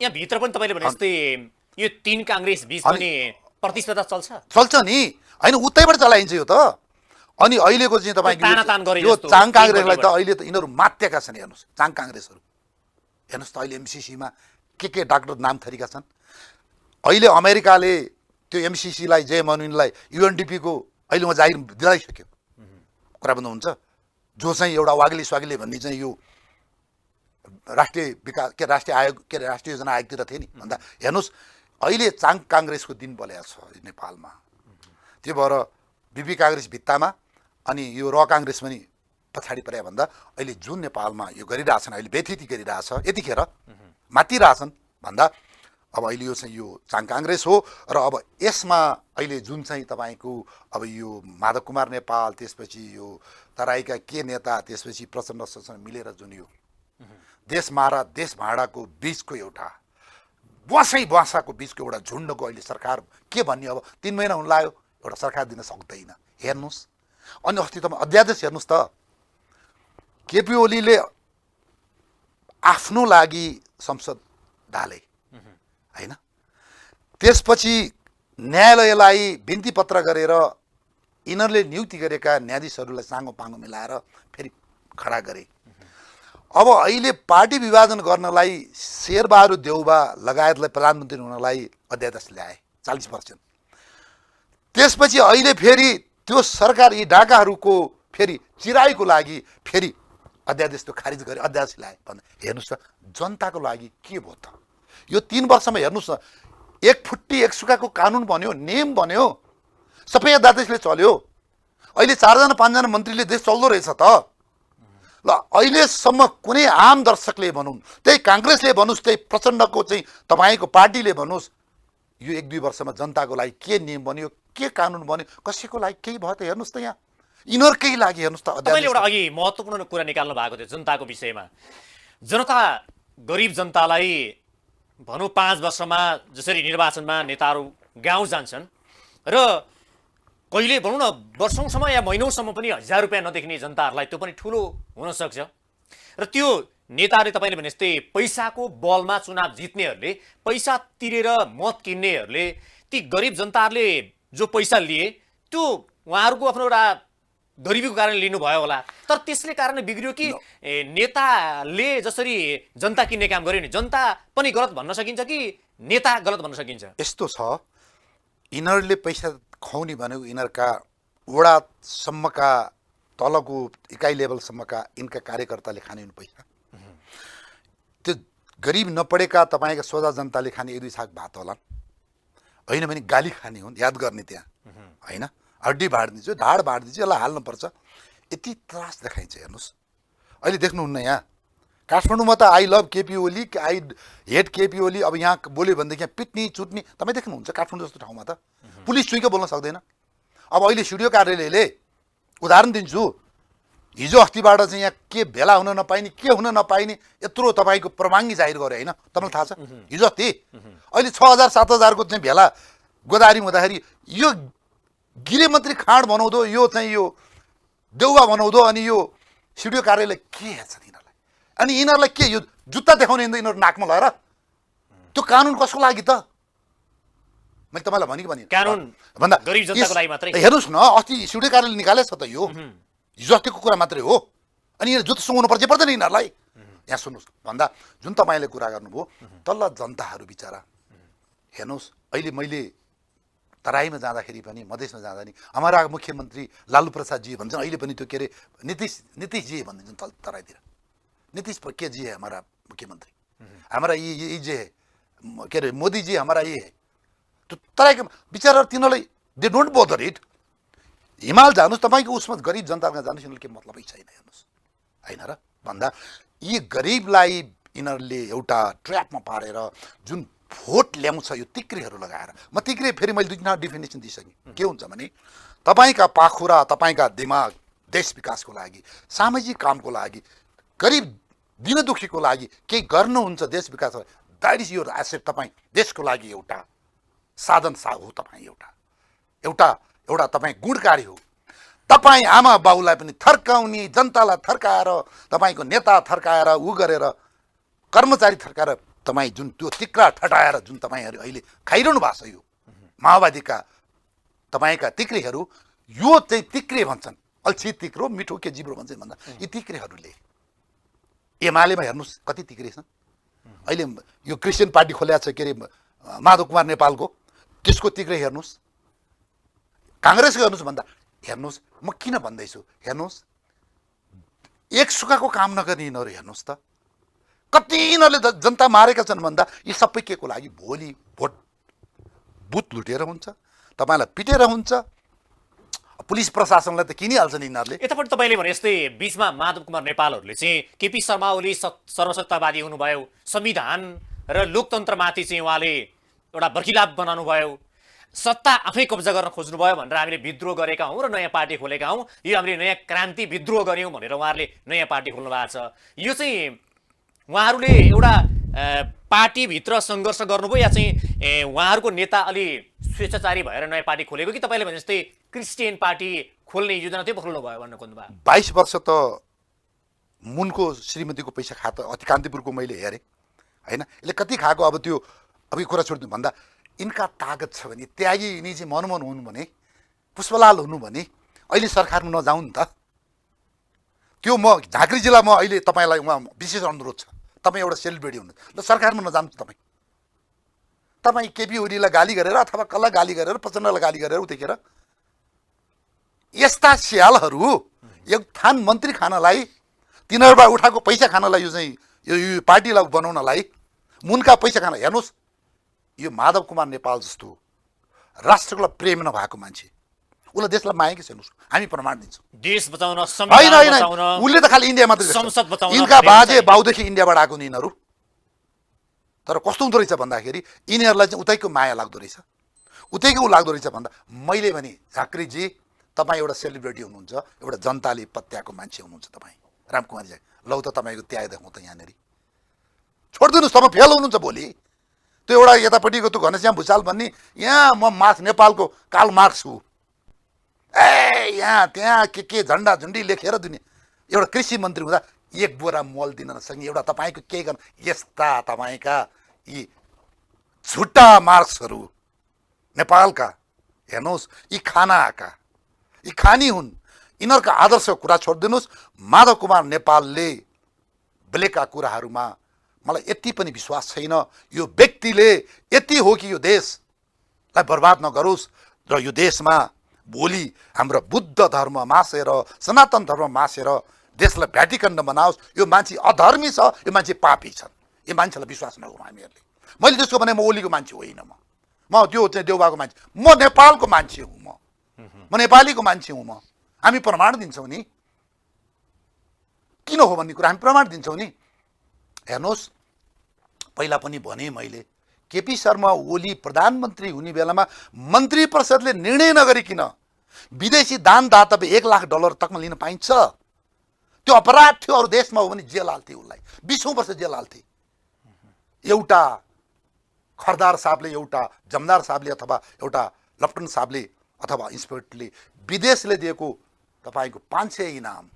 यहाँ भित्र पनि तपाईले भने जस्तै यो 3 काङ्ग्रेस बीच पनि प्रतिस्पर्धा चल्छ नि, होइन, उतैबाट चलाइन्छ यो त। अनि अहिलेको चाहिँ तपाईँको यो चाङ काङ्ग्रेसलाई त अहिले त यिनीहरू मात्यका छन्। हेर्नुहोस् चाङ काङ्ग्रेसहरू, हेर्नुहोस् त अहिले एमसिसीमा के डाक्टर नाम थरीका छन्। अहिले अमेरिकाले त्यो एमसिसीलाई, जे मनुनलाई, युएनडिपीको अहिले उहाँ जागिर दिलाइसक्यो। कुरा भन्नु हुन्छ, जो चाहिँ एउटा वाग्ले स्वाग्ले भन्ने चाहिँ यो राष्ट्रिय विकास के राष्ट्रिय आयोग के राष्ट्रिय योजना आयोगतिर थिए नि भन्दा हेर्नुहोस् अहिले चाङ काङ्ग्रेसको दिन बोलेको छ नेपालमा। त्यो भएर बिपी काङ्ग्रेस भित्तामा अनि यो र काङ्ग्रेस पनि पछाडि परे भन्दा अहिले जुन नेपालमा यो गरिरहेछन्, अहिले व्यथिति गरिरहेछ, यतिखेर मातिरहेछन् भन्दा अब अहिले यो चाहिँ यो चाङ काङ्ग्रेस हो। र अब यसमा अहिले जुन चाहिँ तपाईँको अब यो माधव कुमार नेपाल, त्यसपछि यो तराईका के नेता, त्यसपछि प्रचण्डसँग मिलेर जुन यो देश भाँडाको बिचको एउटा बसाको बिचको एउटा झुन्डको अहिले सरकार के भन्ने, अब 3 महिना हुन लाग्यो, एउटा सरकार दिन सक्दैन। हेर्नुहोस्, अनि अस्ति तपाईँ अध्यादेश हेर्नुहोस् त, केपी ओलीले आफ्नो लागि संसद ढाले, होइन। त्यसपछि न्यायालयलाई बिन्ती पत्र गरेर यिनीहरूले नियुक्ति गरेका न्यायाधीशहरूलाई साङ्गो पाङ्गो मिलाएर फेरि खडा गरे। अब अहिले पार्टी विभाजन गर्नलाई शेरबहादुर देउबा लगायतलाई प्रधानमन्त्री हुनलाई अध्यादेश ल्याए 40%। त्यसपछि अहिले फेरि त्यो सरकार यी डाकाहरूको फेरि चिराइको लागि फेरि अध्यादेश त्यो खारिज गरे, अध्यादेश ल्याए भन्दा हेर्नुहोस् त जनताको लागि के भयो त? यो 3 वर्षमा हेर्नुहोस् न, एक फुट्टी एक सुकाको कानुन बन्यो, नियम बन्यो, सबै अध्यादेशले चल्यो। अहिले 4जना 5जना मन्त्रीले देश चल्दो रहेछ त। ल अहिलेसम्म कुनै आम दर्शकले भनौँ, त्यही काङ्ग्रेसले भन्नुहोस्, त्यही प्रचण्डको चाहिँ तपाईँको पार्टीले भन्नुहोस्, यो 1-2 वर्षमा जनताको लागि के नियम बन्यो, के कानुन बन्यो, कसैको लागि केही भयो त? हेर्नुहोस् त यहाँ यिनीहरूकै लागि हेर्नुहोस् त। तपाईँले एउटा अघि महत्त्वपूर्ण कुरा निकाल्नु भएको थियो जनताको विषयमा। जनता, गरिब जनतालाई भनौँ 5 वर्षमा जसरी निर्वाचनमा नेताहरू गाउँ जान्छन् र कहिले भनौँ न वर्षौँसम्म या महिनौसम्म पनि 1000 रुपियाँ नदेख्ने जनताहरूलाई त्यो पनि ठुलो हुनसक्छ। र त्यो नेताहरूले तपाईँले भने जस्तै पैसाको बलमा चुनाव जित्नेहरूले, पैसा तिरेर मत किन्नेहरूले, ती गरिब जनताहरूले जो पैसा लिए त्यो उहाँहरूको आफ्नो एउटा गरिबीको कारण लिनुभयो होला। तर त्यसले कारण बिग्रियो कि नेताले जसरी जनता किन्ने काम गर्यो नि, जनता पनि गलत भन्न सकिन्छ कि नेता गलत भन्न सकिन्छ? यस्तो छ, यिनीहरूले पैसा खुवाउने भनेको यिनीहरूका वडासम्मका तलको इकाइ लेभलसम्मका यिनका कार्यकर्ताले खाने हुन् पैसा। त्यो गरिब नपढेका तपाईँका सोझा जनताले खाने 1-2 छाक भात होला, होइन भने गाली खाने हुन्, याद गर्ने त्यहाँ, होइन? हड्डी भाँडिदिन्छु, ढाड भाँडिदिन्छु, यसलाई हाल्नुपर्छ, यति त्रास देखाइन्छ। हेर्नुहोस् अहिले देख्नुहुन्न यहाँ काठमाडौँमा त I love KP Oli, I hate KP Oli, अब यहाँ बोल्यो भनेदेखि यहाँ पिट्ने चुट्ने तपाईँ देख्नुहुन्छ काठमाडौँ जस्तो ठाउँमा त पुलिस चुइकै बोल्न सक्दैन। अब अहिले स्टुडियो कार्यालयले, उदाहरण दिन्छु, हिजो अस्तिबाट चाहिँ यहाँ के भेला हुन नपाइने, के हुन नपाइने यत्रो तपाईँको प्रमाङ्गी जाहिर गर्यो, होइन? तपाईँलाई थाहा छ हिजो अस्ति अहिले 6000-7000 को चाहिँ भेला गोदावरी हुँदाखेरि यो गृहमन्त्री खाँड बनाउँदो, यो चाहिँ यो देउवा बनाउँदो, अनि यो स्टुडियो कार्यालय के हेर्छन् यिनीहरूलाई? अनि यिनीहरूलाई के यो जुत्ता देखाउने यिनीहरू नाकमा लगाएर? त्यो कानुन कसको लागि त? मैले तपाईँलाई भनेको भने कानुन भन्दा गरिब जनताको लागि मात्रै। हेर्नुहोस् न, अस्ति स्टुडियो कार्यालय निकालेछ त, यो हिजो अस्तिको कुरा मात्रै हो। अनि यिनीहरू जुत्ता सुँगाउनु पर्छ पर्दैन यिनीहरूलाई? यहाँ सुन्नुहोस्, भन्दा जुन तपाईँले कुरा गर्नुभयो तल्ला जनताहरू बिचरा हेर्नुहोस्। अहिले मैले तराईमा जाँदाखेरि पनि, मधेसमा जाँदा नि हाम्रा मुख्यमन्त्री लालू प्रसाद जी भन्छन्, अहिले पनि त्यो के अरे नीतीश जी भनिदिन्छन् तराईतिर। नीतीश के जी है हमारा मुख्यमंत्री, हमारा ये जे है के अरे मोदी जी हमारा ये है। त्यो तराईको बिचरा तिनीहरूलाई दे डोन्ट बोदर इट। हिमाल जानुहोस्, तपाईँको उसमा गरिब जनतामा जानुहोस्, यिनीहरूले के मतलबै छैन। हेर्नुहोस् होइन र भन्दा यी गरिबलाई यिनीहरूले एउटा ट्र्यापमा पारेर जुन भोट ल्याउँछ यो तिक्रीहरू लगाएर, म तिक्री फेरि मैले 2-3 डिफिनेसन दिइसकेँ। के हुन्छ भने तपाईँका पाखुरा, तपाईँका दिमाग देश विकासको लागि, सामाजिक कामको लागि, गरिब दिन दुखीको लागि केही गर्नुहुन्छ देश विकास, द्याट इज योर एसेट। तपाईँ देशको लागि एउटा साधन हो, तपाईँ एउटा तपाईँ गुणकारी हो। तपाईँ आमा बाउलाई पनि थर्काउने, जनतालाई थर्काएर, तपाईँको नेता थर्काएर, उ गरेर, कर्मचारी थर्काएर तपाईँ जुन त्यो तिक्रा ठटाएर जुन तपाईँहरू अहिले खाइरहनु भएको छ, यो माओवादीका तपाईँका तिक्रीहरू, यो चाहिँ तिक्रे भन्छन्, अल्छी तिक्रो मिठो के जिब्रो भन्छन् भन्दा यी तिक्रेहरूले एमालेमा हेर्नुहोस् कति तिक्रे छन्। अहिले यो क्रिस्चियन पार्टी खोल्या छ के अरे माधव कुमार नेपालको, त्यसको तिक्रे हेर्नुहोस्, काङ्ग्रेसको हेर्नुहोस् भन्दा हेर्नुहोस्। म किन भन्दैछु हेर्नुहोस्, एक सुकाको काम नगर्ने यिनीहरू हेर्नुहोस् त कति यिनीहरूले जनता मारेका छन् भन्दा यी सबै के को लागि? भोलि बुथ लुटेर हुन्छ, तपाईँलाई पिटेर हुन्छ, पुलिस प्रशासनलाई त किनिहाल्छन् यिनीहरूले। यतापट्टि तपाईँले भने जस्तै बिचमा माधव कुमार नेपालहरूले चाहिँ केपी शर्मा ओली सर्वसत्तावादी हुनुभयो, संविधान र लोकतन्त्रमाथि चाहिँ उहाँले एउटा बर्खिलाप बनाउनु भयो, सत्ता आफै कब्जा गर्न खोज्नुभयो भनेर हामीले विद्रोह गरेका हौँ र नयाँ पार्टी खोलेका हौँ, यो हामीले नयाँ क्रान्ति विद्रोह गऱ्यौँ भनेर उहाँहरूले नयाँ पार्टी खोल्नु भएको छ। यो चाहिँ उहाँहरूले एउटा पार्टीभित्र सङ्घर्ष गर्नुभयो या चाहिँ उहाँहरूको नेता अलि स्वेच्छाचारी भएर नयाँ पार्टी खोलेको कि तपाईँले भने जस्तै क्रिस्चियन पार्टी खोल्ने योजना थियो खोल्नु भयो भन्न खोज्नुभयो? 22 वर्ष त मुनको श्रीमतीको पैसा खाता अति कान्तिपुरको मैले हेरेँ होइन, यसले कति खाएको। अब त्यो अब यो कुरा छोडिदिनु भन्दा यिनका तागत छ भने त्यागी यिनी चाहिँ मनमोहन हुनु भने, पुष्पलाल हुनु भने अहिले सरकारमा नजाउँ नि त। त्यो म झाँक्री जिल्लामा अहिले तपाईँलाई उहाँ विशेष अनुरोध छ, तपाईँ एउटा सेलिब्रेटी हुनु ल, सरकारमा नजानु तपाईँ केपी ओलीलाई गाली गरेर अथवा कसलाई गाली गरेर, प्रचण्डलाई गाली गरेर उतिखेर यस्ता स्यालहरू एक थान मन्त्री खानलाई तिनीहरूबाट उठाएको पैसा खानलाई यो चाहिँ यो पार्टीलाई बनाउनलाई मुनका पैसा खान हेर्नुहोस्, यो माधव कुमार नेपाल जस्तो राष्ट्रको प्रेम नभएको मान्छे उसले देशलाई माया कि छैन हामी प्रमाण दिन्छौँ। देश बचाउन, होइन संविधान होइन बचाउन, उसले त खालि इन्डिया मात्रै संसद बचाउन यिनका भनेको बाजे चाहिँ। बाउदेखि इन्डियाबाट आएको नि यिनीहरू। तर कस्तो हुँदो रहेछ भन्दाखेरि यिनीहरूलाई चाहिँ उतैको माया लाग्दो रहेछ, उतैको लाग्दो रहेछ भन्दा मैले भने झाँक्रीजी तपाईँ एउटा सेलिब्रेटी हुनुहुन्छ, एउटा जनताले पत्याएको मान्छे हुनुहुन्छ तपाईँ रामकुमारजी। लौ त तपाईँको त्याग देखाउँ त यहाँनिर, छोडिदिनुहोस्, तपाईँ फेल हुनुहुन्छ भोलि। त्यो एउटा यतापट्टिको त्यो घनश्याम भुषाल भन्ने यहाँ म नेपालको कार्ल मार्क्स हुँ, ए यहाँ त्यहाँ के झन्डा झुन्डी लेखेर दिने एउटा कृषि मन्त्री हुँदा एक बोरा मल दिन नसक्ने एउटा तपाईँको केही गर्नु, यस्ता तपाईँका यी झुट्टा मार्क्सहरू नेपालका हेर्नुहोस्, यी खानाका यी खानी हुन्। यिनीहरूका आदर्शको कुरा छोडिदिनुहोस्। माधव कुमार नेपालले बोलेका कुराहरूमा मलाई यति पनि विश्वास छैन यो व्यक्तिले यति हो कि यो देशलाई बर्बाद नगरोस् र यो देशमा भोलि हाम्रो बुद्ध धर्म मासेर सनातन धर्म मासेर देशलाई भ्याटिकन बनाओस्। यो मान्छे अधर्मी छ, यो मान्छे पापी छन्, यो मान्छेलाई विश्वास नगरौँ हामीहरूले। मैले त्यसको भने म ओलीको मान्छे होइन, म त्यो चाहिँ देउबाको मान्छे, म नेपालको मान्छे हुँ, म नेपालीको मान्छे हुँ। हामी प्रमाण दिन्छौँ नि किन हो भन्ने कुरा हामी प्रमाण दिन्छौँ नि। हेर्नुहोस्, पहिला पनि भने मैले केपी शर्मा ओली प्रधानमन्त्री हुने बेलामा मन्त्री परिषदले निर्णय नगरिकन विदेशी दानदाताले $1,00,000 तकमा लिन पाइन्छ। त्यो अपराध थियो, अरू देशमा हो भने जेल हाल्थे, उसलाई 20 वर्ष जेल हाल्थे। एउटा खरदार साहबले, एउटा जमदार साहबले अथवा एउटा लेफ्टनन्ट साहबले अथवा इन्सपेक्टरले विदेशले दिएको तपाईँको 500 इनाम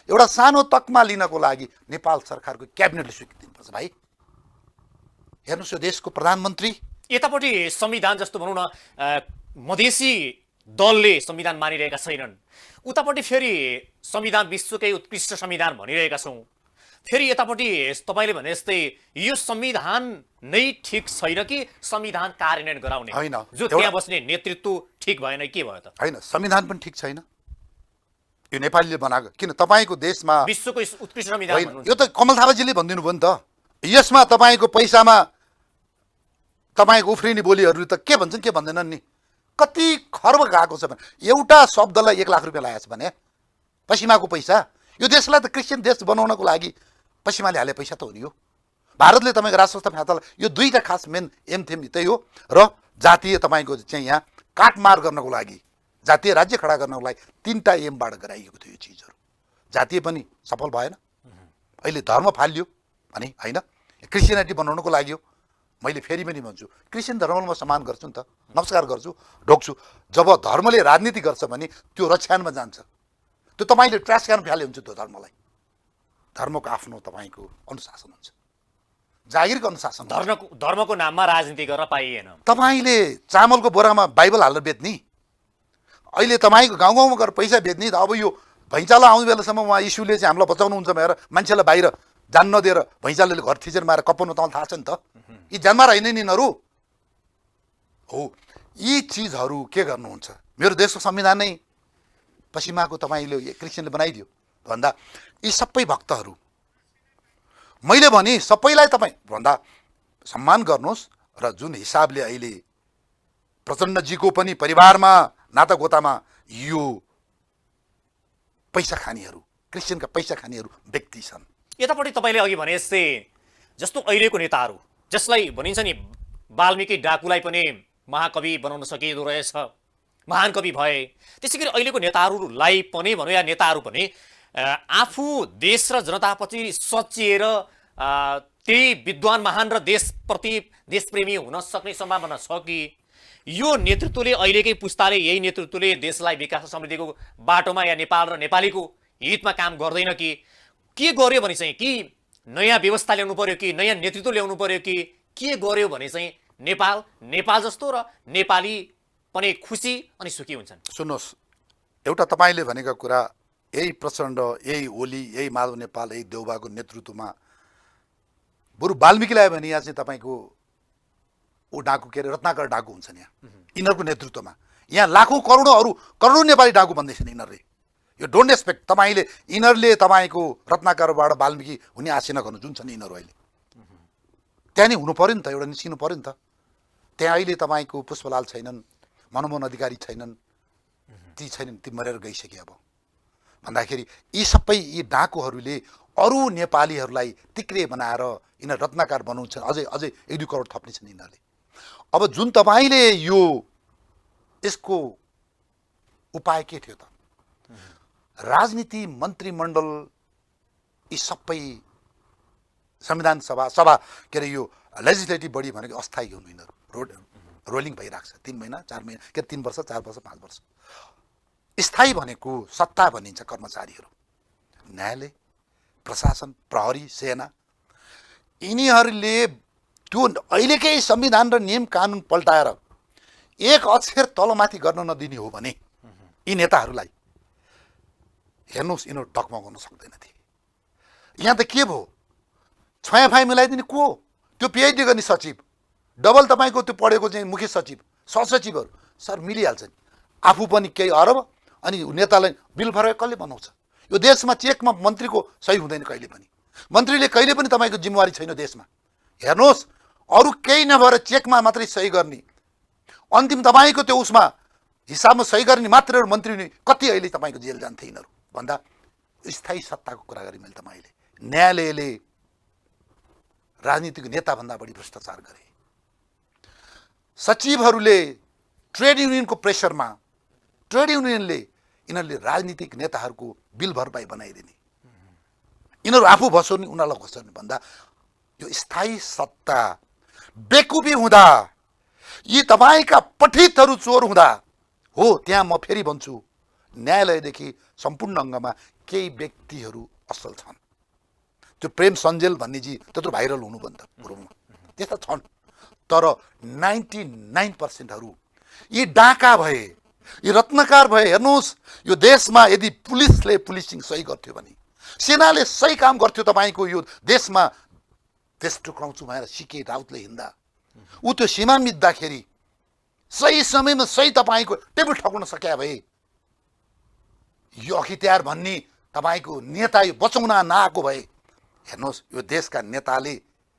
एउटा सानो तकमा लिनको लागि नेपाल सरकारको क्याबिनेटले स्वीकृति दिनुपर्छ। भाइ हेर्नुहोस्, यो देशको प्रधानमन्त्री यतापट्टि संविधान जस्तो भनौँ न मधेसी दलले संविधान मानिरहेका छैनन्, उतापट्टि फेरि संविधान विश्वकै उत्कृष्ट संविधान भनिरहेका छौँ। फेरि यतापट्टि तपाईँले भने जस्तै यो संविधान नै ठिक छैन कि संविधान कार्यान्वयन गराउने होइन, जो त्यहाँ बस्ने नेतृत्व ठिक भएन, के भयो त? होइन, संविधान पनि ठिक छैन, यो नेपालीले बनाएको। किन तपाईँको देशमा विश्वको उत्कृष्ट संविधान होइन, भन्नुहुन्छ? यो त कमल थापाजीले भनिदिनु भयो नि त। यसमा तपाईँको पैसामा तपाईँको उफ्रिने बोलीहरू त के भन्छन् के भन्दैनन् नि, कति खर्ब गएको छ भने एउटा शब्दलाई $1,00,000 लागेको छ भने पश्चिमाको पैसा। यो देशलाई त क्रिस्चियन देश बनाउनको लागि पश्चिमाले हाले पैसा त हो नि। यो भारतले तपाईँको राष्ट्र संस्था फ्याँचालाई यो दुईवटा खास मेन एम थेम त्यही हो। र जातीय तपाईँको चाहिँ यहाँ काटमार गर्नको लागि, जातीय राज्य खडा गर्नको लागि 3टा एमबाट गराइएको थियो यो चिजहरू। जातीय पनि सफल भएन, अहिले धर्म फालियो भने होइन, क्रिस्चियनिटी बनाउनको लागि हो। मैले फेरि पनि भन्छु, क्रिस्चियन धर्मलाई म सम्मान गर्छु नि त, नमस्कार गर्छु, ढोक्छु। जब धर्मले राजनीति गर्छ भने त्यो रक्षानमा जान्छ, त्यो तपाईँले ट्रास क्यान फ्याले हुन्छ। त्यो धर्मलाई, धर्मको आफ्नो तपाईँको अनुशासन हुन्छ, जागिरको अनुशासन। धर्मको नाममा राजनीति गर्न पाइएन। तपाईँले चामलको बोरामा बाइबल हालेर बेच्ने, अहिले तपाईँको गाउँ गाउँमा गएर पैसा बेच्ने। अब यो भैँचालो आउने बेलासम्म उहाँ यीशुले चाहिँ हामीलाई बचाउनुहुन्छ भनेर मान्छेलाई बाहिर जान नदिएर भैँचालोले घर थिचेर मारेर कपाउनु तपाईँलाई थाहा छ नि त। यी जन्मा होइन नि यिनीहरू हो। यी चिजहरू के गर्नुहुन्छ? मेरो देशको संविधान नै पश्चिमाको तपाईँले क्रिस्चियनले बनाइदियो भन्दा यी सबै भक्तहरू मैले भने सबैलाई तपाईँ भन्दा सम्मान गर्नुहोस्। र जुन हिसाबले अहिले प्रचण्डजीको पनि परिवारमा नातागोतामा यो पैसा खानेहरू, क्रिस्चियनका पैसा खानेहरू व्यक्ति छन्। यतापट्टि तपाईँले अघि भने जस्तै जस्तो अहिलेको नेताहरू जसलाई भनिन्छ नि वाल्मिकी डाकुलाई पनि महाकवि बनाउन सकिँदो रहेछ, महान कवि भए, त्यसै गरी अहिलेको नेताहरूलाई पनि भनौँ या नेताहरू पनि आफू देश र जनताप्रति सचिएर त्यही विद्वान महान र देशप्रति देशप्रेमी हुन सक्ने सम्भावना छ कि यो नेतृत्वले अहिलेकै पुस्ताले यही नेतृत्वले देशलाई विकास समृद्धिको बाटोमा या नेपाल र नेपालीको हितमा काम गर्दैन कि के गर्यो भने चाहिँ कि नयाँ व्यवस्था ल्याउनु पर्यो कि नयाँ नेतृत्व ल्याउनु पर्यो कि के गर्यो भने चाहिँ नेपाल जस्तो र नेपाली पनि खुसी अनि सुखी हुन्छन्? सुन्नुहोस्, एउटा तपाईँले भनेका कुरा यही प्रचण्ड, यही ओली, यही माधव नेपाल, यही देउबाको नेतृत्वमा बरु वाल्मिकीलाई भने यहाँ चाहिँ तपाईँको ऊ डाकु के अरे रत्नाकर डाकु हुन्छन् यहाँ यिनीहरूको नेतृत्वमा। यहाँ लाखौँ करोडौँ नेपाली डाकु भन्दैछन् यिनीहरूले। यो डोन्ट एक्सपेक्ट तपाईँले यिनीहरूले तपाईँको रत्नाकरबाट वाल्मिकी हुने आशा नगर्नु जुन छ नि यिनीहरू अहिले त्यहाँ नि हुनु पर्यो नि त एउटा निस्किनु पर्यो नि त त्यहाँ अहिले तपाईँको पुष्पलाल छैनन् मनमोहन अधिकारी छैनन् ती छैनन् ती मरेर गइसके अब भन्दाखेरि यी सबै यी डाकुहरूले अरू नेपालीहरूलाई तिक्रे बनाएर यिनीहरू रत्नाकर बनाउँछ अझै अझै 1-2 करोड थप्ने छन् यिनीहरूले अब जुन तपाईँले यो यसको उपाय के थियो त राजनीति मन्त्रीमण्डल यी सबै संविधान सभा के अरे यो लेजिस्लेटिभ बडी भनेको अस्थायी हुनु यिनीहरू रोलिङ भइरहेको छ 3 महिना 4 महिना के 3 वर्ष 4 वर्ष 5 वर्ष स्थायी भनेको सत्ता भनिन्छ कर्मचारीहरू न्यायालय प्रशासन प्रहरी सेना यिनीहरूले त्यो अहिलेकै संविधान र नियम कानुन पल्टाएर एक अक्षर तलमाथि गर्न नदिने हो भने यी नेताहरूलाई हेर्नुहोस् यिनीहरू टकमगाउन सक्दैनथे यहाँ त के भयो छयाफाइ मिलाइदिने को हो त्यो पिएचडी गर्ने सचिव डबल तपाईँको त्यो पढेको चाहिँ मुख्य सचिव सहसचिवहरू सर मिलिहाल्छ नि आफू पनि केही अरब अनि नेतालाई बिल फरक कसले बनाउँछ यो देशमा चेकमा मन्त्रीको सही हुँदैन कहिले पनि मन्त्रीले कहिले पनि तपाईँको जिम्मेवारी छैन देशमा हेर्नुहोस् अरू केही नभएर चेकमा मात्रै सही गर्ने अन्तिम तपाईँको त्यो उसमा हिसाबमा सही गर्ने मात्र मन्त्री नि कति अहिले तपाईँको जेल जान्थे यिनीहरू भन्दा स्थायी सत्ताको कुरा गरेँ मैले तपाईँले न्यायालयले राजनीतिक नेताभन्दा बढी भ्रष्टाचार गरे सचिवहरूले ट्रेड युनियनको प्रेसरमा ट्रेड युनियनले यिनीहरूले राजनीतिक नेताहरूको बिल भरपाई बनाइदिने यिनीहरू आफू भसोर्ने उनीहरूलाई घोषर्ने भन्दा यो स्थायी सत्ता बेकुबी हुँदा यी तपाईँका पठितहरू चोर हुँदा हो त्यहाँ म फेरि भन्छु न्यायालयदेखि सम्पूर्ण अङ्गमा केही व्यक्तिहरू असल छन् त्यो प्रेम सञ्जेल भन्नेजी त्यत्रो भाइरल हुनुभन्दा पूर्वमा त्यस्ता छन् तर 99% यी डाका भए यी रत्नकार भए हेर्नुहोस् यो देशमा यदि पुलिसले पुलिसिङ सही गर्थ्यो भने सेनाले सही काम गर्थ्यो तपाईँको यो देशमा देश टुक्राउँछु भनेर सिके राउतले हिँड्दा ऊ त्यो सीमा मिच्दाखेरि सही समयमा सही तपाईँको टेबल ठोक्न सके भए यो अखित्यार भन्ने तपाईँको नेता यो बचाउन नआएको भए हेर्नुहोस् यो देशका नेताले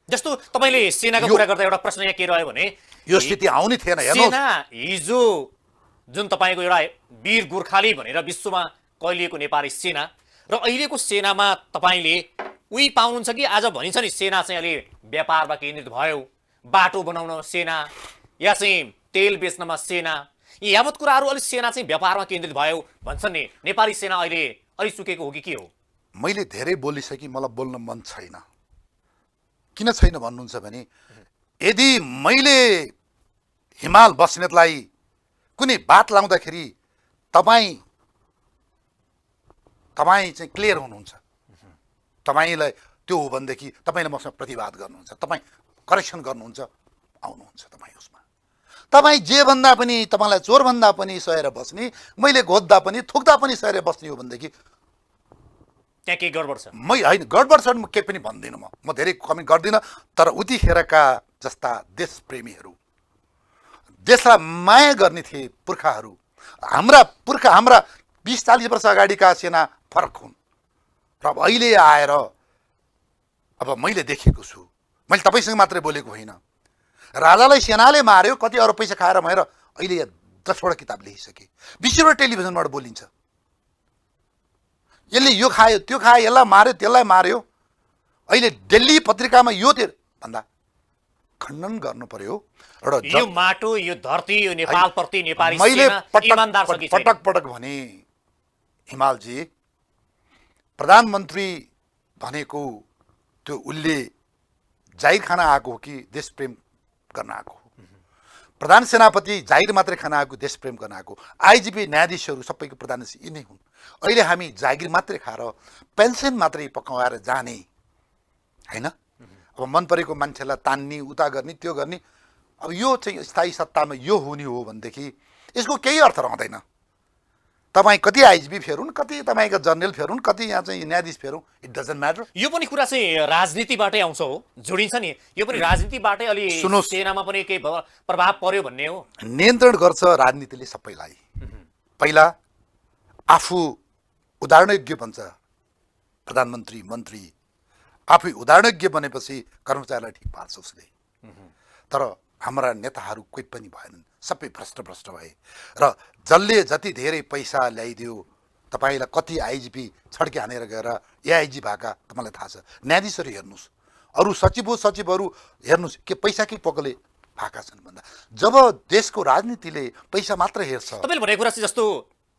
जस्तो तपाईँले सेनाको कुरा गर्दा एउटा प्रश्न यहाँ के रह्यो भने यो स्थिति आउने थिएन हेर्नुहोस् सेना हिजो जुन तपाईँको एउटा वीर गोर्खाली भनेर विश्वमा कहिलिएको नेपाली सेना र अहिलेको सेनामा तपाईँले उही पाउनुहुन्छ कि आज भनिन्छ नि सेना चाहिँ अलि व्यापारमा केन्द्रित भयो बाटो बनाउन सेना या चाहिँ तेल बेच्नमा सेना यी यावत कुराहरू अलिक सेना चाहिँ व्यापारमा केन्द्रित भयो भन्छन् नि नेपाली सेना अहिले अलि सुकेको हो कि के हो मैले धेरै बोलिसकेँ मलाई बोल्न मन छैन किन छैन भन्नुहुन्छ भने यदि मैले हिमाल बस्नेतलाई कुनै बात लाउँदाखेरि तपाईँ चाहिँ क्लियर हुनुहुन्छ तपाईँलाई त्यो हो भनेदेखि तपाईँले मसँग प्रतिवाद गर्नुहुन्छ तपाईँ करेक्सन गर्नुहुन्छ आउनुहुन्छ तपाईँ उसमा तपाईँ जे भन्दा पनि तपाईँलाई चोर भन्दा पनि सहेर बस्ने मैले घोद्दा पनि थुक्दा पनि सहेर बस्ने हो भनेदेखि त्यहाँ के गडबड छ मै होइन गडबड छ म केही पनि भन्दिनँ म धेरै कमेन्ट गर्दिनँ तर उतिखेरका जस्ता देशप्रेमीहरू देशलाई माया गर्ने थिए पुर्खाहरू हाम्रा 20-40 वर्ष अगाडिका सेना फरक हुन् र अब अहिले आएर अब मैले देखेको छु मैले तपाईँसँग मात्रै बोलेको होइन राजालाई सेनाले मार्यो कति अरू पैसा खाएर भएर अहिले 10वटा किताब लेखिसके विश्वभर टेलिभिजनबाट बोलिन्छ यसले यो खायो त्यो खायो यसलाई मार्यो त्यसलाई मार्यो अहिले दिल्ली पत्रिकामा यो त्यो भन्दा खण्डन गर्नु पर्यो एउटा यो माटो यो धरती यो नेपाल प्रति नेपाली मैले सेना इमानदार छ कि छैन? पटक भने हिमालजी प्रधानमन्त्री भनेको त्यो उसले जाहिर खान आएको हो कि देश प्रेम गर्न आएको हो प्रधान सेनापति जाहिर मात्रै खान आएको देश प्रेम गर्न आएको आइजिपी न्यायाधीशहरू सबैको प्रधान यिनै हुन् अहिले हामी जागिर मात्रै खाएर पेन्सन मात्रै पकाएर जाने हैन अब मन परेको मान्छेलाई तान्ने उता गर्ने त्यो गर्ने अब यो चाहिँ स्थायी सत्तामा यो हुने हो भनेदेखि यसको केही अर्थ रहँदैन तपाईँ कति आइजिपी फेरुन् कति तपाईँको जनरल फेरुन् कति यहाँ चाहिँ न्यायाधीश फेरुन् इट डजन्ट म्याटर यो पनि कुरा चाहिँ राजनीतिबाटै आउँछ हो जोडिन्छ नि यो पनि राजनीतिबाटै अलि सुन्नुहोस्, सेनामा पनि केही प्रभाव पर्यो भन्ने हो नियन्त्रण गर्छ राजनीतिले सबैलाई पहिला आफू उदाहरणज्ञ बन्छ प्रधानमन्त्री मन्त्री, आफै उदाहरणज्ञ बनेपछि कर्मचारीलाई ठिक पार्छ उसले। तर हाम्रा नेताहरू कोही पनि भएनन्, सबै भ्रष्ट भए र जसले जति धेरै पैसा ल्याइदियो, तपाईँलाई कति आइजिपी छड्के हानेर गएर एआइजी भएका तपाईँलाई थाहा छ। न्यायाधीशहरू हेर्नुहोस्, अरू सचिवहरू हेर्नुहोस्, के पैसा कि पकले भएका छन् भन्दा। जब देशको राजनीतिले पैसा मात्र हेर्छ। तपाईँले भनेको कुरा चाहिँ जस्तो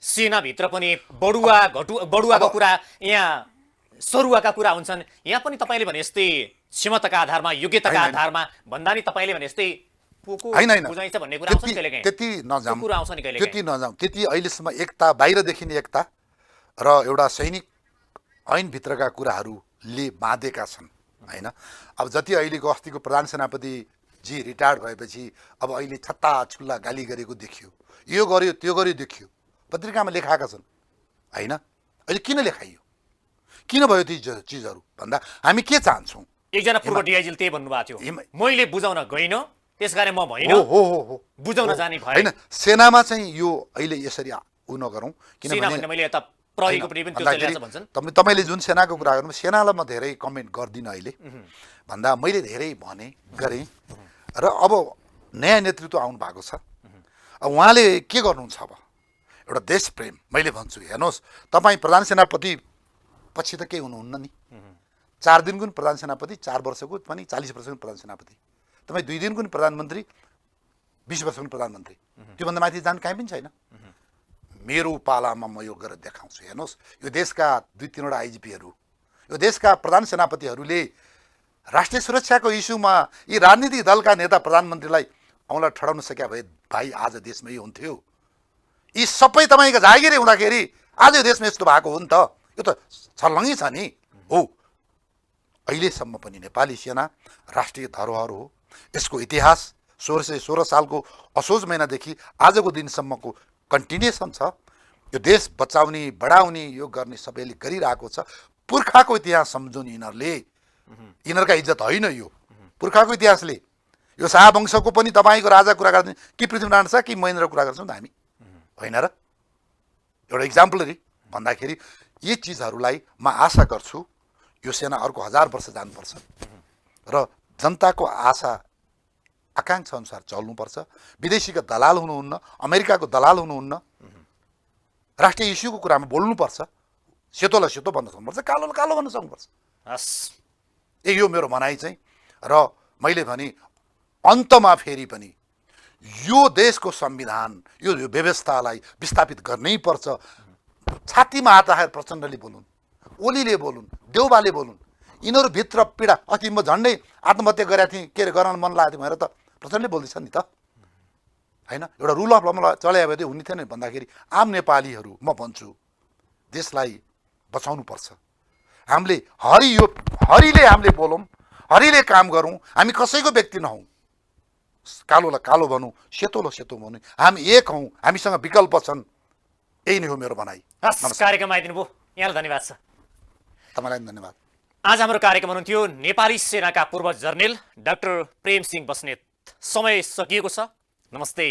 सेनाभित्र पनि बढुवाको कुरा, यहाँ सरुवाका कुरा हुन्छन्, यहाँ पनि तपाईँले भने जस्तै क्षमताका आधारमा, योग्यताका आधारमा भन्दा नि तपाईँले भने जस्तै होइन बुझाइन्छ भन्ने कुरा आउँछ नि कहिलेकाहीँ। त्यति नजाउँ, कुरा आउँछ नि कहिलेकाहीँ। त्यति नजाउँ। त्यति अहिलेसम्म एकता, बाहिर देखिने एकता र एउटा सैनिक ऐनभित्रका कुराहरूले बाँधेका छन् होइन। अब जति अहिलेको अस्तिको प्रधान सेनापति जी रिटायर्ड भएपछि अब अहिले छत्ता छुल्ला गाली गरेको देखियो, यो गर्यो त्यो गर्यो देखियो, पत्रिकामा लेखाएका छन् होइन। अहिले किन लेखाइयो, किन भयो ती चिजहरू भन्दा हामी के चाहन्छौँ। एकजना पूर्व डिआइजीले त्यही भन्नुभएको थियो, मैले बुझाउन गइनँ त्यसकारण म भइन हो बुझाउन जाने भए होइन। सेनामा चाहिँ यो अहिले यसरी उ नगरौँ, किनभने मैले यता प्रहरीको पनि त्यो चलिरहेछ भन्छन्। तपाईँले जुन सेनाको कुरा गर्नु, सेनालाई म धेरै कमेन्ट गर्दिनँ अहिले भन्दा मैले धेरै गरेँ र अब नयाँ नेतृत्व आउनु भएको छ। अब उहाँले के गर्नुहुन्छ, अब एउटा देश प्रेम मैले भन्छु। हेर्नुहोस्, तपाईँ प्रधान सेनापति पछि त केही हुनुहुन्न नि। 4 दिनको पनि प्रधान सेनापति, 4 वर्षको पनि 40 वर्षको प्रधान सेनापति, तपाईँ 2 दिनको पनि प्रधानमन्त्री, 20 वर्षको प्रधानमन्त्री, त्योभन्दा माथि जान कहीँ पनि छैन। मेरो पालामा म यो गरेर देखाउँछु। हेर्नुहोस्, यो देशका 2-3वटा आइजिपीहरू, यो देशका प्रधान सेनापतिहरूले राष्ट्रिय सुरक्षाको इस्युमा यी राजनीतिक दलका नेता प्रधानमन्त्रीलाई औँला ठडाउन सके भए भाइ आज देशमा यो हुन्थ्यो। यी सबै तपाईँको जागिरै हुँदाखेरि आज यो देशमा यस्तो भएको हो नि त। यो त छर्लङ्गै छ नि हो। अहिलेसम्म पनि नेपाली सेना राष्ट्रिय धरोहर हो। यसको इतिहास 1616 सालको असोज महिनादेखि आजको दिनसम्मको कन्टिन्युएसन छ। यो देश बचाउने, बढाउने, यो गर्ने सबैले गरिरहेको छ। पुर्खाको इतिहास सम्झुन् यिनीहरूले, यिनीहरूका इज्जत होइन यो पुर्खाको इतिहासले। यो शाहवंशको पनि तपाईँको राजा कुरा गर्दैन कि पृथ्वीनारायण शाह कि महेन्द्र कुरा गर्छौँ त हामी होइन र। एउटा इक्जाम्पलरी भन्दाखेरि यी चिजहरूलाई म आशा गर्छु यो सेना अर्को 1000 वर्ष जानुपर्छ र जनताको आशा आकाङ्क्षा अनुसार चल्नुपर्छ। विदेशीका दलाल हुनुहुन्न, अमेरिकाको दलाल हुनुहुन्न। राष्ट्रिय इस्युको कुरामा बोल्नुपर्छ। सेतोलाई सेतो भन्न सक्नुपर्छ, कालोलाई कालो भन्न सक्नुपर्छ। यो मेरो भनाइ चाहिँ। र मैले भने अन्तमा फेरि पनि यो देशको संविधान, यो व्यवस्थालाई विस्थापित गर्नै पर्छ। छातीमा हात राखेर प्रचण्डले बोलुन्, ओलीले बोलुन्, देउबाले बोलुन्। यिनीहरू भित्र पीडा, अति म झन्डै आत्महत्या गरेका थिएँ, के अरे गर्न मन लागेको थियो भनेर त प्रचण्डले बोल्दैछ नि त होइन। एउटा रुल अफ लमा चलायो भए हुने थिएन भन्दाखेरि आम नेपालीहरू म भन्छु देशलाई बचाउनुपर्छ। हामीले हरिले हामीले बोलौँ, हरिले काम गरौँ। हामी कसैको व्यक्ति नहौँ। कालोलाई कालो भनौँ, सेतोलाई सेतो भनौँ। हामी एक हौँ, हामीसँग विकल्प छन्। यही नै हो मेरो भनाइ। कार्यक्रममा आइदिनु भयो, यहाँलाई धन्यवाद छ। तपाईँलाई धन्यवाद। आज हाम्रो कार्यक्रम हुनुहुन्थ्यो नेपाली सेनाका पूर्व जर्नेल डाक्टर प्रेम सिंह बस्नेत। समय सकिएको छ। नमस्ते।